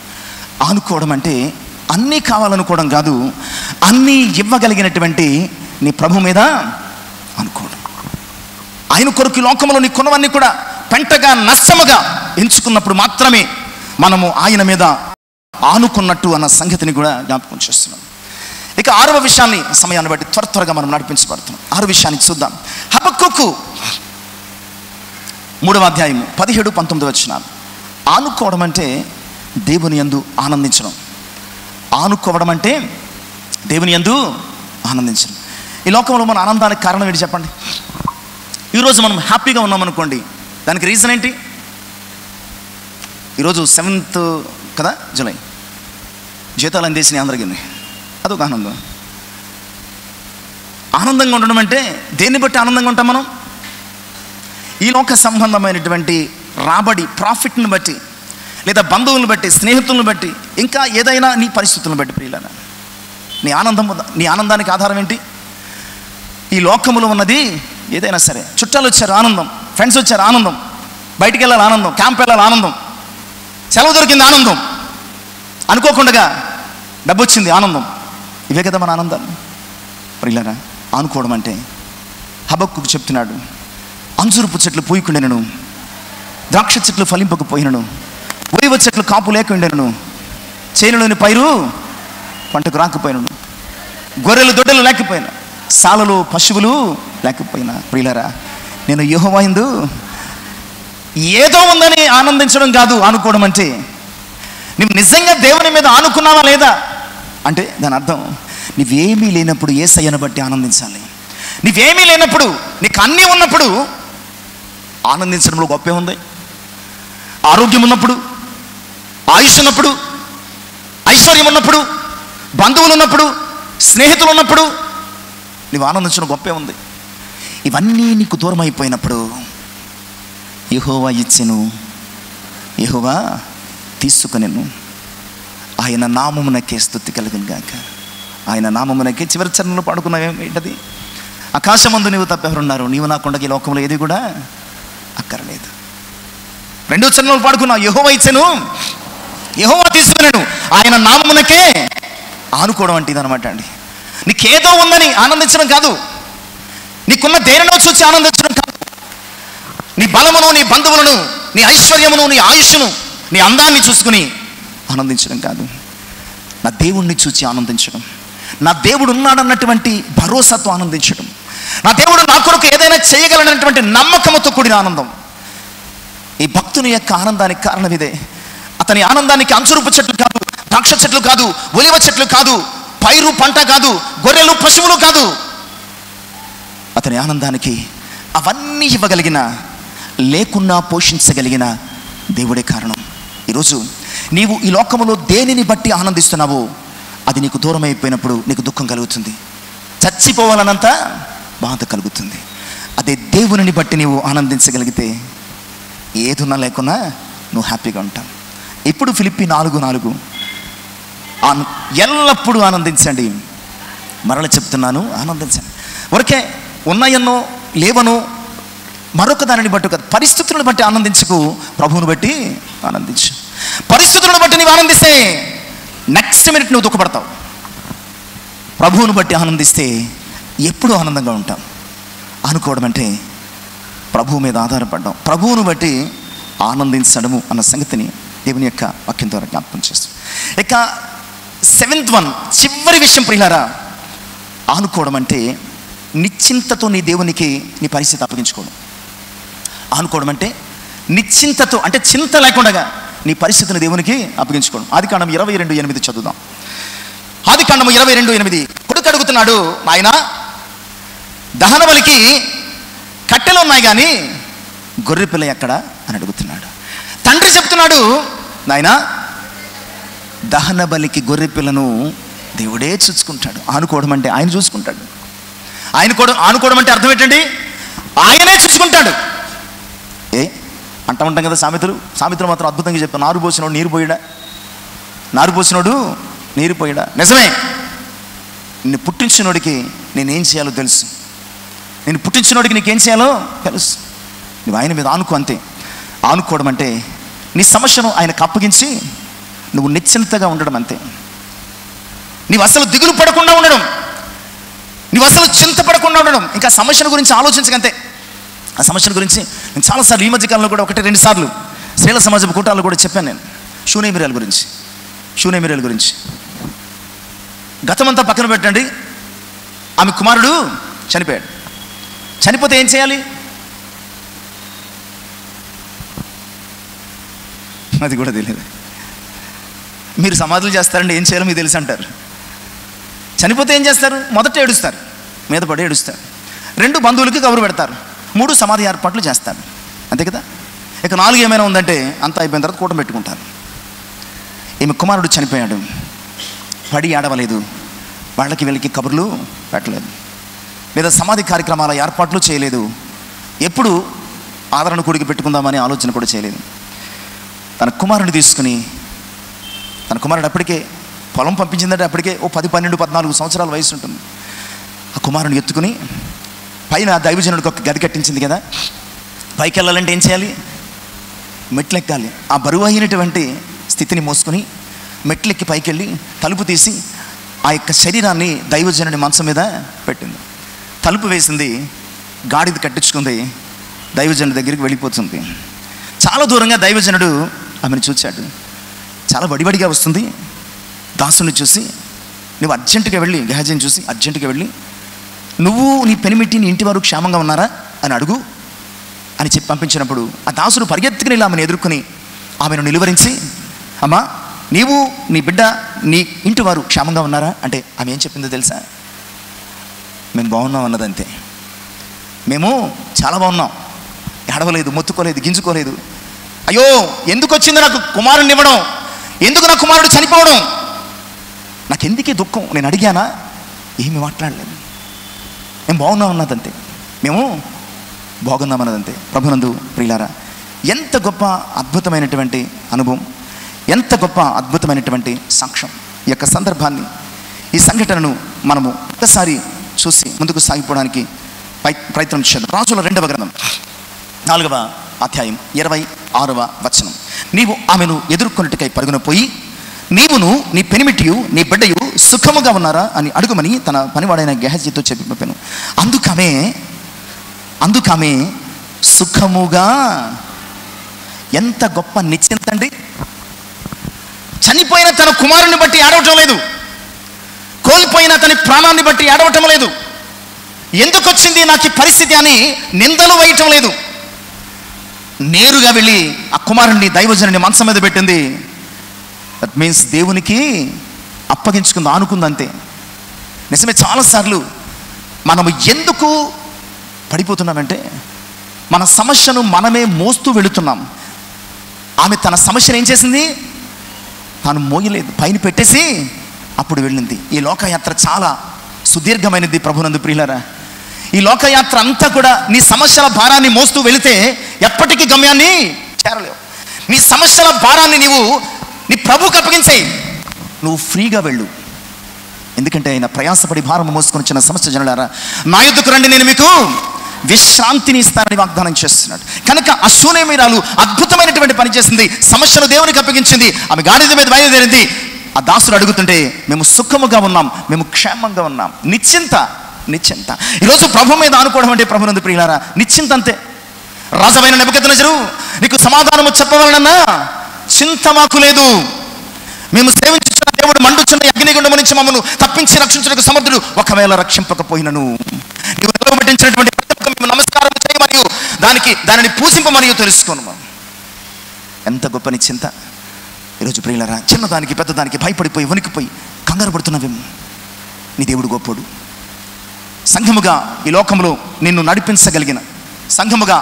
Speaker 1: ఆనుకోవడం అంటే అన్నీ కావాలనుకోవడం కాదు, అన్నీ ఇవ్వగలిగినటువంటి నీ ప్రభు మీద అనుకోవడం. ఆయన కొరకు లోకంలో నీ కొనవన్నీ కూడా పెంటగా నష్టముగా ఎంచుకున్నప్పుడు మాత్రమే మనము ఆయన మీద ఆనుకున్నట్టు అన్న సంగతిని కూడా జ్ఞాపకం చేస్తున్నాం. ఇక 6వ విషయాన్ని సమయాన్ని బట్టి త్వరగా మనం నడిపించబడుతున్నాం. 6వ విషయాన్ని చూద్దాం. హబక్కూకు 3వ అధ్యాయము 17-19 వచనాలు. ఆనుకోవడం అంటే దేవుని యందు ఆనందించడం. ఈ లోకంలో మన ఆనందానికి కారణం ఏంటి చెప్పండి? ఈరోజు మనం హ్యాపీగా ఉన్నామనుకోండి, దానికి రీజన్ ఏంటి? ఈరోజు 7th కదా, జూలై, జీతాలు అందేసినాయి అందరికీ, అదొక ఆనందం. ఆనందంగా ఉండడం అంటే దేన్ని బట్టి ఆనందంగా ఉంటాం మనం? ఈ లోక సంబంధమైనటువంటి రాబడి, ప్రాఫిట్ని బట్టి, లేదా బంధువులను బట్టి, స్నేహితులను బట్టి, ఇంకా ఏదైనా నీ పరిస్థితులను బట్టి ప్రియులారా, నీ ఆనందానికి ఆధారం ఏంటి? ఈ లోకములో ఉన్నది ఏదైనా సరే. చుట్టాలు వచ్చారు ఆనందం, ఫ్రెండ్స్ వచ్చారు ఆనందం, బయటికి వెళ్ళాలి ఆనందం, క్యాంప్ వెళ్ళాలి ఆనందం, సెలవు దొరికింది ఆనందం, అనుకోకుండా డబ్బు వచ్చింది ఆనందం. ఇవే కదా మన ఆనందాలు ప్రియులారా. ఆనుకోవడం అంటే హబక్కూకు చెప్తున్నాడు, అంజూరపు చెట్లు పూయకుండెనను, ద్రాక్ష చెట్లు ఫలింపకపోయినను, ఒలివ చెట్లు కాపు లేకుండెనను, చేనులోని పైరు పంటకు రాకపోయినను, గొర్రెలు దొడ్డలు లేకపోయినా, సాలలో పశువులు లేకపోయినా, ప్రియులారా నేను యెహోవా యందు ఏదో ఉందని ఆనందించడం కాదు ఆనుకోవడం అంటే. నువ్వు నిజంగా దేవుని మీద ఆనుకున్నావా లేదా అంటే దాని అర్థం నువ్వేమీ లేనప్పుడు యేసయ్యను బట్టి ఆనందించాలి. నువ్వేమీ లేనప్పుడు, నీకు అన్నీ ఉన్నప్పుడు ఆనందించడంలో గొప్పే ఉంది. ఆరోగ్యం ఉన్నప్పుడు, ఆయుష్ ఉన్నప్పుడు, ఐశ్వర్యం ఉన్నప్పుడు, బంధువులు ఉన్నప్పుడు, స్నేహితులు ఉన్నప్పుడు నువ్వు ఆనందించడం గొప్పే ఉంది. ఇవన్నీ నీకు దూరం అయిపోయినప్పుడు యెహోవా ఇచ్చెను, యెహోవా తీసుకొనెను, ఆయన నామమునకే స్తుతి కలుగును గాక. ఆయన నామమునకే. చివరి చరణంలో పాడుకున్నావు ఏంటది? ఆకాశమందు నీవు తప్ప ఎవరున్నారు, నీవు నాకుండా ఈ లోకంలో ఏది కూడా అక్కర్లేదు. రెండో చరణంలో పాడుకున్నావు, యెహోవా ఇచ్చెను, యెహోవా తీసుకున్నాను, ఆయన నామమునకే ఆనుకోవడం అంటే ఇదనమాట అండి. నీకేదో ఉందని ఆనందించడం కాదు, నీకున్న దేనినో చూసి ఆనందించడం కాదు, నీ బలమును, నీ బంధువులను, నీ ఐశ్వర్యమును, నీ ఆయుష్ను, నీ అందాన్ని చూసుకుని ఆనందించడం కాదు, నా దేవుణ్ణి చూసి ఆనందించడం, నా దేవుడు ఉన్నాడన్నటువంటి భరోసాతో ఆనందించడం, నా దేవుడు నా కొరకు ఏదైనా చేయగలనటువంటి నమ్మకంతో కూడిన ఆనందం. ఈ భక్తుని యొక్క ఆనందానికి కారణం ఇదే. అతని ఆనందానికి అంచురూపు చెట్లు కాదు, ద్రాక్ష చెట్లు కాదు, ఒలివ చెట్లు కాదు, పైరు పంట కాదు, గొర్రెలు పశువులు కాదు. అతని ఆనందానికి అవన్నీ ఇవ్వగలిగిన, లేకున్నా పోషించగలిగిన దేవుడే కారణం. ఈరోజు నీవు ఈ లోకములో దేనిని బట్టి ఆనందిస్తున్నావో అది నీకు దూరం అయిపోయినప్పుడు నీకు దుఃఖం కలుగుతుంది, చచ్చిపోవాలన్నంత బాధ కలుగుతుంది. అదే దేవుని బట్టి నీవు ఆనందించగలిగితే ఏదున్నా లేకున్నా నువ్వు హ్యాపీగా ఉంటావు. ఇప్పుడు ఫిలిప్పీ 4:4 ఎల్లప్పుడూ ఆనందించండి. మరల చెప్తున్నాను, ఆనందించండి. ఊరికే ఉన్నాయన్నో లేవనో మరొక దానిని బట్టి కాదు, పరిస్థితులను బట్టి ఆనందించకు, ప్రభువుని బట్టి ఆనందించు. పరిస్థితులను బట్టి నీవు ఆనందిస్తే నెక్స్ట్ మినిట్ నువ్వు దుఃఖపడతావు. ప్రభువుని బట్టి ఆనందిస్తే ఎప్పుడూ ఆనందంగా ఉంటాం. అనుకోవడం అంటే ప్రభువు మీద ఆధారపడడం, ప్రభువును బట్టి ఆనందించడము అన్న సంగతిని దేవుని యొక్క వాక్యం ద్వారా జ్ఞాపకం చేస్తాం. ఇక 7th వన్, చివరి విషయం ప్రియులారా, ఆనుకోవడం అంటే నిశ్చింతతో నీ దేవునికి నీ పరిస్థితి అప్పగించుకోవడం. ఆనుకోవడం అంటే నిశ్చింతతో, అంటే చింత లేకుండా నీ పరిస్థితిని దేవునికి అప్పగించుకోవడం. ఆదికాండం 22:8 చదువుదాం. ఆదికాండం 22:8 కొడుకు అడుగుతున్నాడు, నాయన దహన బలికి కట్టెలు ఉన్నాయి కానీ గొర్రె పిల్ల ఎక్కడ అని అడుగుతున్నాడు. తండ్రి చెప్తున్నాడు, నాయన దహన బలికి గొర్రె పిల్లను దేవుడే చూసుకుంటాడు. ఆనుకోవడం అంటే ఆయన చూసుకుంటాడు. ఆనుకోవడం అంటే అర్థం ఏంటండి? ఆయనే చూసుకుంటాడు. అంటూ ఉంటాం కదా సామెతలు మాత్రం అద్భుతంగా చెప్తాను. నారు పోసినోడు నీరు పోయాడా, నారు పోసినోడు నీరు పోయాడా? నిజమే. నిన్ను పుట్టించినోడికి నేనేం చేయాలో తెలుసు, నేను పుట్టించినోడికి నీకేం చేయాలో తెలుసు. నువ్వు ఆయన మీద ఆనుకో, అంతే. ఆనుకోవడం అంటే నీ సమస్యను ఆయనకు అప్పగించి నువ్వు నిశ్చింతగా ఉండడం, అంతే. నీవు అసలు దిగులు పడకుండా ఉండడం, నువ్వు అసలు చింతపడకుండా ఉండడం, ఇంకా సమస్యల గురించి ఆలోచించకంతే. ఆ సమస్యల గురించి నేను చాలాసార్లు ఈ మధ్యకాలంలో కూడా 1-2 సార్లు స్త్రీల సమాజం కూటాల్లో కూడా చెప్పాను. నేను షూనేమిరాల గురించి గతమంతా పక్కన పెట్టండి. ఆమె కుమారుడు చనిపోయాడు. చనిపోతే ఏం చేయాలి? అది కూడా తెలియదు. మీరు సమాధులు చేస్తారండి, ఏం చేయాలో మీకు తెలుసు అంటారు. చనిపోతే ఏం చేస్తారు? మొదట ఏడుస్తారు, మీద పడి ఏడుస్తారు. 2 బంధువులకి కబురు పెడతారు. 3 సమాధి ఏర్పాట్లు చేస్తారు, అంతే కదా. ఇక 4 ఏమైనా ఉందంటే అంతా అయిపోయిన తర్వాత కూటం పెట్టుకుంటారు. ఈమె కుమారుడు చనిపోయాడు, పడి ఏడవలేదు, వాళ్ళకి వీళ్ళకి కబుర్లు పెట్టలేదు, లేదా సమాధి కార్యక్రమాల ఏర్పాట్లు చేయలేదు, ఎప్పుడు ఆదరణ కూడికి పెట్టుకుందామని ఆలోచన కూడా చేయలేదు. తన కుమారుడిని తీసుకుని, తన కుమారుడు అప్పటికే పొలం పంపించిందంటే అప్పటికే 10, 12, 14 సంవత్సరాల వయసు ఉంటుంది. ఆ కుమారుని ఎత్తుకుని పైన దైవజనుడికి ఒక గది కట్టించింది కదా, పైకి వెళ్ళాలంటే ఏం చేయాలి? మెట్లు ఎక్కాలి. ఆ బరువు అయినటువంటి స్థితిని మోసుకొని మెట్లెక్కి పైకి వెళ్ళి తలుపు తీసి ఆ యొక్క శరీరాన్ని దైవజనుడి మంచం మీద పెట్టింది. తలుపు వేసింది, గాడిద కట్టించుకుంది, దైవజనుడి దగ్గరికి వెళ్ళిపోతుంది. చాలా దూరంగా దైవజనుడు ఆమెను చూచాడు. చాలా వడివడిగా వస్తుంది. దాసుని చూసి, నువ్వు అర్జెంటుగా వెళ్ళి, గెహజీని చూసి అర్జెంటుగా వెళ్ళి, నువ్వు నీ పెనిమిటి నీ ఇంటి వారు క్షేమంగా ఉన్నారా అని అడుగు అని చెప్పి పంపించినప్పుడు ఆ దాసుడు పరిగెత్తుకుని ఆమెను ఎదుర్కొని ఆమెను నిలువరించి, అమ్మా నీవు నీ బిడ్డ నీ ఇంటి వారు క్షేమంగా ఉన్నారా అంటే ఆమె ఏం చెప్పిందో తెలుసా? మేము బాగున్నాం అన్నదంతే. మేము చాలా బాగున్నాం, ఏడవలేదు, మొత్తుకోలేదు, గింజుకోలేదు. అయ్యో ఎందుకు వచ్చింది నాకు కుమారుడిని ఇవ్వడం, ఎందుకు నా కుమారుడు చనిపోవడం, నాకెందుకే దుఃఖం, నేను అడిగానా? ఏమి మాట్లాడలేదు. మేము బాగున్నాం అన్నదంతే, మేము బాగున్నాం అన్నదంతే. ప్రభునందు ప్రియులారా, ఎంత గొప్ప అద్భుతమైనటువంటి అనుభవం, ఎంత గొప్ప అద్భుతమైనటువంటి సాక్ష్యం. ఈ యొక్క సందర్భాన్ని, ఈ సంఘటనను మనము ఒక్కసారి చూసి ముందుకు సాగిపోవడానికి ప్రయత్నం చేద్దాం. రాజుల 2వ గ్రంథం 4వ అధ్యాయం 26వ వచనం. నీవు ఆమెను ఎదుర్కొన్నట్టుకై పరుగున పోయి నీవును నీ పెనిమిటియు నీ బిడ్డయు సుఖముగా ఉన్నారా అని అడుగుమని తన పనివాడైన గెహజీతో చెప్పి పంపాను. అందుకామె సుఖముగా. ఎంత గొప్ప నిశ్చింత అండి. చనిపోయిన తన కుమారుని బట్టి ఏడవటం లేదు, కోల్పోయిన తన ప్రాణాన్ని బట్టి ఏడవటం లేదు, ఎందుకు వచ్చింది నాకు ఈ పరిస్థితి అని నిందలు వేయటం లేదు. నేరుగా వెళ్ళి ఆ కుమారుణ్ణి, దైవజనుని మంచం మీద పెట్టింది. దట్ మీన్స్ దేవునికి అప్పగించుకుంది, ఆనుకుంది అంతే. నిజమే, చాలాసార్లు మనము ఎందుకు పడిపోతున్నామంటే మన సమస్యను మనమే మోస్తూ వెళుతున్నాం. ఆమె తన సమస్యను ఏం చేసింది? తాను మోయలేదు, పైన పెట్టేసి అప్పుడు వెళ్ళింది. ఈ లోకయాత్ర చాలా సుదీర్ఘమైనది ప్రభునందు ప్రియులారా. ఈ లోకయాత్ర అంతా కూడా నీ సమస్యల భారాన్ని మోస్తూ వెళితే ఎప్పటికీ గమ్యాన్ని చేరలేవు. నీ సమస్యల భారాన్ని నీవు నీ ప్రభువుకు అప్పగించేయి, నువ్వు ఫ్రీగా వెళ్ళు. ఎందుకంటే ఆయన ప్రయాసపడి భారం మోసుకొని వచ్చిన సమస్య జనులారా, నా యొద్దకు రండి, నేను మీకు విశ్రాంతిని ఇస్తానని వాగ్దానం చేస్తున్నాడు. కనుక ఆ శూనేమీరాలు అద్భుతమైనటువంటి పని చేసింది. సమస్యను దేవునికి అప్పగించింది. ఆమె గాడిద మీద బయలుదేరింది. ఆ దాసుడు అడుగుతుంటే మేము సుఖముగా ఉన్నాం, మేము క్షేమంగా ఉన్నాం. నిశ్చింత. ఈరోజు ప్రభు మీద ఆనుకోవడం అంటే ప్రభునందు ప్రియులారా నిశ్చింత అంతే. రాజమైన నెబుకద్నెజరు నీకు సమాధానము చెప్పవాలన్నా చింత మాకు లేదు. మేము సేవించుచున్న దేవుడు మండుచున్న అగ్నిగుండము నుంచి మమ్మను తప్పించి రక్షించుటకు సమర్థుడు. ఒకవేళ రక్షింపకపోయినను నీవు నిలవబెట్టించినటువంటి మేము నమస్కారం చేయి మరియు దానిని పూజింప మరియు తెలుసుకోను. ఎంత గొప్ప నిశ్చింత. ఈరోజు ప్రియులారా, చిన్నదానికి పెద్దదానికి భయపడిపోయి వణికిపోయి కంగారు పడుతున్నావేమో. నీ దేవుడు గొప్పోడు. సంఘముగా ఈ లోకములో నిన్ను నడిపించగలిగిన, సంఘముగా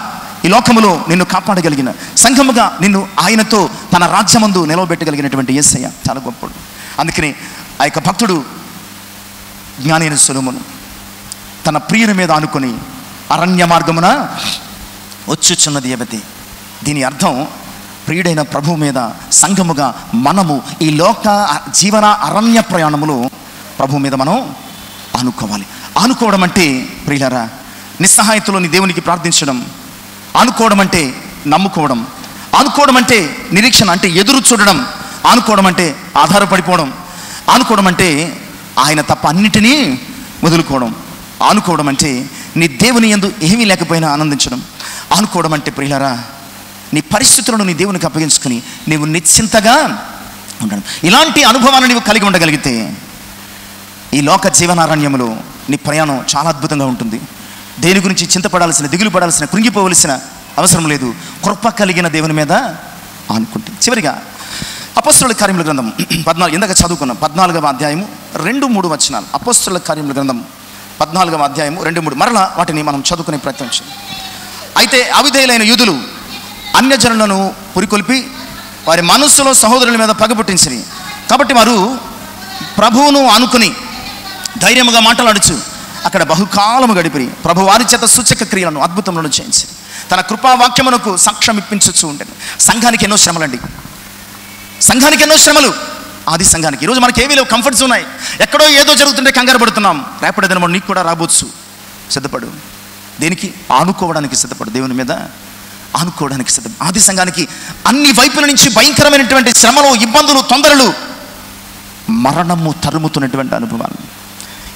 Speaker 1: ఈ లోకములో నిన్ను కాపాడగలిగిన, సంఘముగా నిన్ను ఆయనతో తన రాజ్యమందు నిలవబెట్టగలిగినటువంటి యేసయ్య చాలా గొప్పడు. అందుకని ఆ యొక్క భక్తుడు జ్ఞాని అయిన సొలొమోను తన ప్రియుని మీద ఆనుకొని అరణ్య మార్గమున వచ్చుచున్నది యవతి. దీని అర్థం ప్రియుడైన ప్రభువు మీద సంఘముగా మనము ఈ లోక జీవన అరణ్య ప్రయాణములో ప్రభువు మీద మనం ఆనుకోవాలి. ఆనుకోవడం అంటే ప్రియులారా నిస్సహాయతలో నీ దేవునికి ప్రార్థించడం. ఆనుకోవడం అంటే నమ్ముకోవడం. ఆనుకోవడం అంటే నిరీక్షణ, అంటే ఎదురు చూడడం. ఆనుకోవడం అంటే ఆధారపడిపోవడం. ఆనుకోవడం అంటే ఆయన తప్ప అన్నిటినీ వదులుకోవడం. ఆనుకోవడం అంటే నీ దేవుని యందు ఏమీ లేకపోయినా ఆనందించడం. ఆనుకోవడం అంటే ప్రియులారా నీ పరిస్థితులను నీ దేవునికి అప్పగించుకొని నీవు నిశ్చింతగా ఉండడం. ఇలాంటి అనుభవాన్ని నీవు కలిగి ఉండగలిగితే ఈ లోక జీవనారణ్యములో నీ ప్రయాణం చాలా అద్భుతంగా ఉంటుంది. దేని గురించి చింతపడాల్సిన, దిగులు పడాల్సిన, కృంగిపోవలసిన అవసరం లేదు. కృప కలిగిన దేవుని మీద ఆనుకుంటే. చివరిగా అపోస్తలుల కార్యముల గ్రంథం 14, ఇందాక చదువుకున్నాం, 14వ అధ్యాయము 2-3 వచనాలు. అపోస్తలుల కార్యముల గ్రంథం 14వ అధ్యాయము 2-3 మరలా వాటిని మనం చదువుకునే ప్రయత్నం చేయాలి. అయితే అవిధేయులైన యూదులు అన్యజనులను పురికొల్పి వారి మనస్సులో సహోదరుల మీద పగపుట్టించిరి. కాబట్టి వారు ప్రభువును ఆనుకుని ధైర్యముగా మాట్లాడుచు అక్కడ బహుకాలము గడిపిరి. ప్రభు వారి చేత సూచక క్రియలను, అద్భుతములను చేయించి తన కృపావాక్యమునకు సాక్ష్యం ఇప్పించచ్చు ఉంటుంది. సంఘానికి ఎన్నో శ్రమలండి, సంఘానికి ఎన్నో శ్రమలు. ఆది సంఘానికి ఈరోజు మనకి ఏమీ లేవు, కంఫర్ట్స్ ఉన్నాయి. ఎక్కడో ఏదో జరుగుతుంటే కంగారు పడుతున్నాం. రేపటి దినం నీకు కూడా రాబోచ్చు. సిద్ధపడు. దేనికి? ఆనుకోవడానికి సిద్ధపడు. దేవుని మీద ఆనుకోవడానికి సిద్ధం. ఆది సంఘానికి అన్ని వైపుల నుంచి భయంకరమైనటువంటి శ్రమలు, ఇబ్బందులు, తొందరలు, మరణము తరుముతున్నటువంటి అనుభవాలు.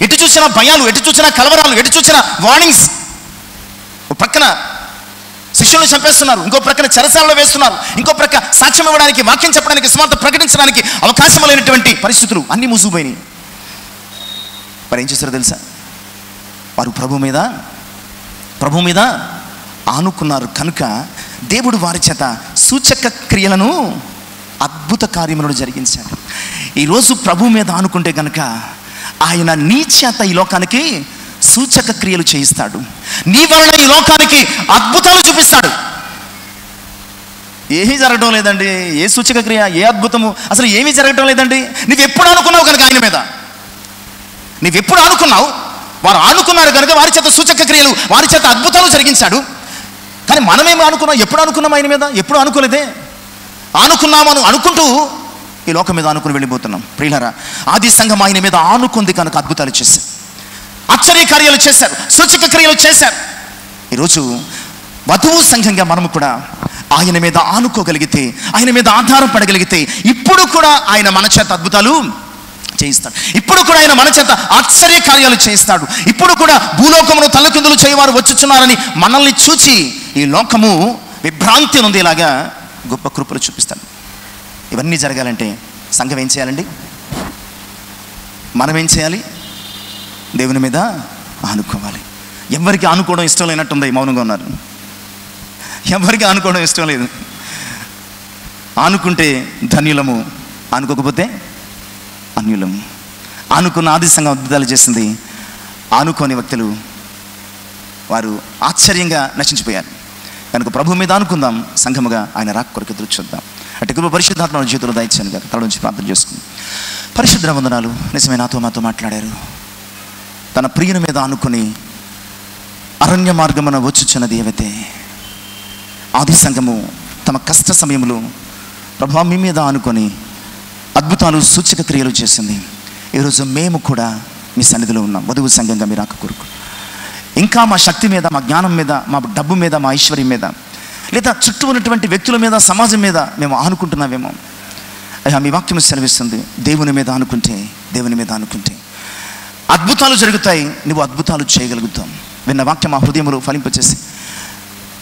Speaker 1: ఎటు చూసినా భయాలు, ఎటు చూసినా కలవరాలు, ఎటు చూసినా వార్నింగ్స్. ఒక ప్రక్కన శిష్యులను చంపేస్తున్నారు, ఇంకో ప్రక్కన చెరసాలలో వేస్తున్నారు, ఇంకో ప్రక్క సాక్ష్యం ఇవ్వడానికి, వాక్యం చెప్పడానికి, స్వార్థ ప్రకటించడానికి అవకాశం లేనటువంటి పరిస్థితులు అన్నీ మూసుకుపోయినాయి. మరి ఏం చేశారో తెలుసా? వారు ప్రభు మీద ఆనుకున్నారు కనుక దేవుడు వారి చేత సూచక క్రియలను, అద్భుత కార్యములను జరిగించాడు. ఈరోజు ప్రభు మీద ఆనుకుంటే కనుక ఆయన నీ చేత ఈ లోకానికి సూచక క్రియలు చేయిస్తాడు. నీ వలన ఈ లోకానికి అద్భుతాలు చూపిస్తాడు. ఏమీ జరగడం లేదండి, ఏ సూచక క్రియ, ఏ అద్భుతము, అసలు ఏమీ జరగడం లేదండి. నువ్వు ఎప్పుడు అనుకున్నావు కనుక ఆయన మీద, నువ్వెప్పుడు అనుకున్నావు? వారు ఆనుకున్నారు కనుక వారి చేత సూచక క్రియలు, వారి చేత అద్భుతాలు జరిగించాడు. కానీ మనమేమి అనుకున్నాం? ఎప్పుడు అనుకున్నాం ఆయన మీద? ఎప్పుడు అనుకోలేదే. ఆనుకున్నామని అనుకుంటూ ఈ లోకం మీద ఆనుకుని వెళ్ళిపోతున్నాం. ప్రియులారా, ఆది సంఘం ఆయన మీద ఆనుకుంది కనుక అద్భుతాలు చేశారు, ఆశ్చర్యకార్యాలు చేశారు, సూచక క్రియలు చేశారు. ఈరోజు వధువు సంఘంగా మనము కూడా ఆయన మీద ఆనుకోగలిగితే, ఆయన మీద ఆధారపడగలిగితే, ఇప్పుడు కూడా ఆయన మన చేత అద్భుతాలు చేయిస్తాడు. ఇప్పుడు కూడా ఆయన మన చేత ఆశ్చర్య కార్యాలు చేయిస్తాడు. ఇప్పుడు కూడా భూలోకమును తలకిందులు చేయవారు వచ్చుచున్నారని మనల్ని చూచి ఈ లోకము విభ్రాంతి నొందేలాగా గొప్ప కృపలు చూపిస్తాడు. ఇవన్నీ జరగాలంటే సంఘం ఏం చేయాలండి? మనం ఏం చేయాలి? దేవుని మీద ఆనుకోవాలి. ఎవరికి ఆనుకోవడం ఇష్టం లేనట్టుంది, మౌనంగా ఉన్నారు. ఎవరికి ఆనుకోవడం ఇష్టం లేదు. ఆనుకుంటే ధన్యులము, ఆనుకోకపోతే అన్యులము. ఆనుకున్న ఆది సంఘం అద్భుతాలు చేసింది. ఆనుకోని వ్యక్తులు వారు ఆశ్చర్యంగా నశించిపోయారు. కనుక ప్రభు మీద ఆనుకుందాం, సంఘముగా ఆయన రాక కొరకు ఎదురు చూద్దాం. అటు కృప పరిశుద్ధాత్మ జీవితంలో దయచేయను గాక. తల నుంచి ప్రార్థన చేసుకుంది. పరిశుద్ధ వందనాలు, నిజమే నాతో మాతో మాట్లాడారు. తన ప్రియుని మీద ఆనుకొని అరణ్య మార్గమున వచ్చుచున్నది ఏవైతే ఆది సంఘము తమ కష్ట సమయంలో ప్రభు మీ మీద ఆనుకొని అద్భుతాలు సూచక క్రియలు చేసింది. ఈరోజు మేము కూడా మీ సన్నిధిలో ఉన్నాం, వధువు సంఘంగా మీరు రాక కొరకు. ఇంకా మా శక్తి మీద, మా జ్ఞానం మీద, మా డబ్బు మీద, మా ఐశ్వర్యం మీద, లేదా చుట్టూ ఉన్నటువంటి వ్యక్తుల మీద, సమాజం మీద మేము ఆనుకుంటున్నామేమో. అయ్యా, మీ వాక్యం సెలవిస్తుంది, దేవుని మీద ఆనుకుంటే, దేవుని మీద ఆనుకుంటే అద్భుతాలు జరుగుతాయి, నువ్వు అద్భుతాలు చేయగలుగుతాం. విన్న వాక్యం మా హృదయంలో ఫలింపచేసి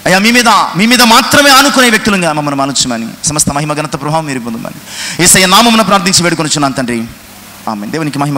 Speaker 1: అయ్యా మీ మీద మాత్రమే ఆనుకునే వ్యక్తులుగా మమ్మల్ని మానుచమని, సమస్త మహిమ ఘనత ప్రభావం మీరు పొందమని యేసయ్య నామమున ప్రార్థించి వేడుకొనుచున్నాను తండ్రి. ఆమేన్. దేవునికి మహిమ.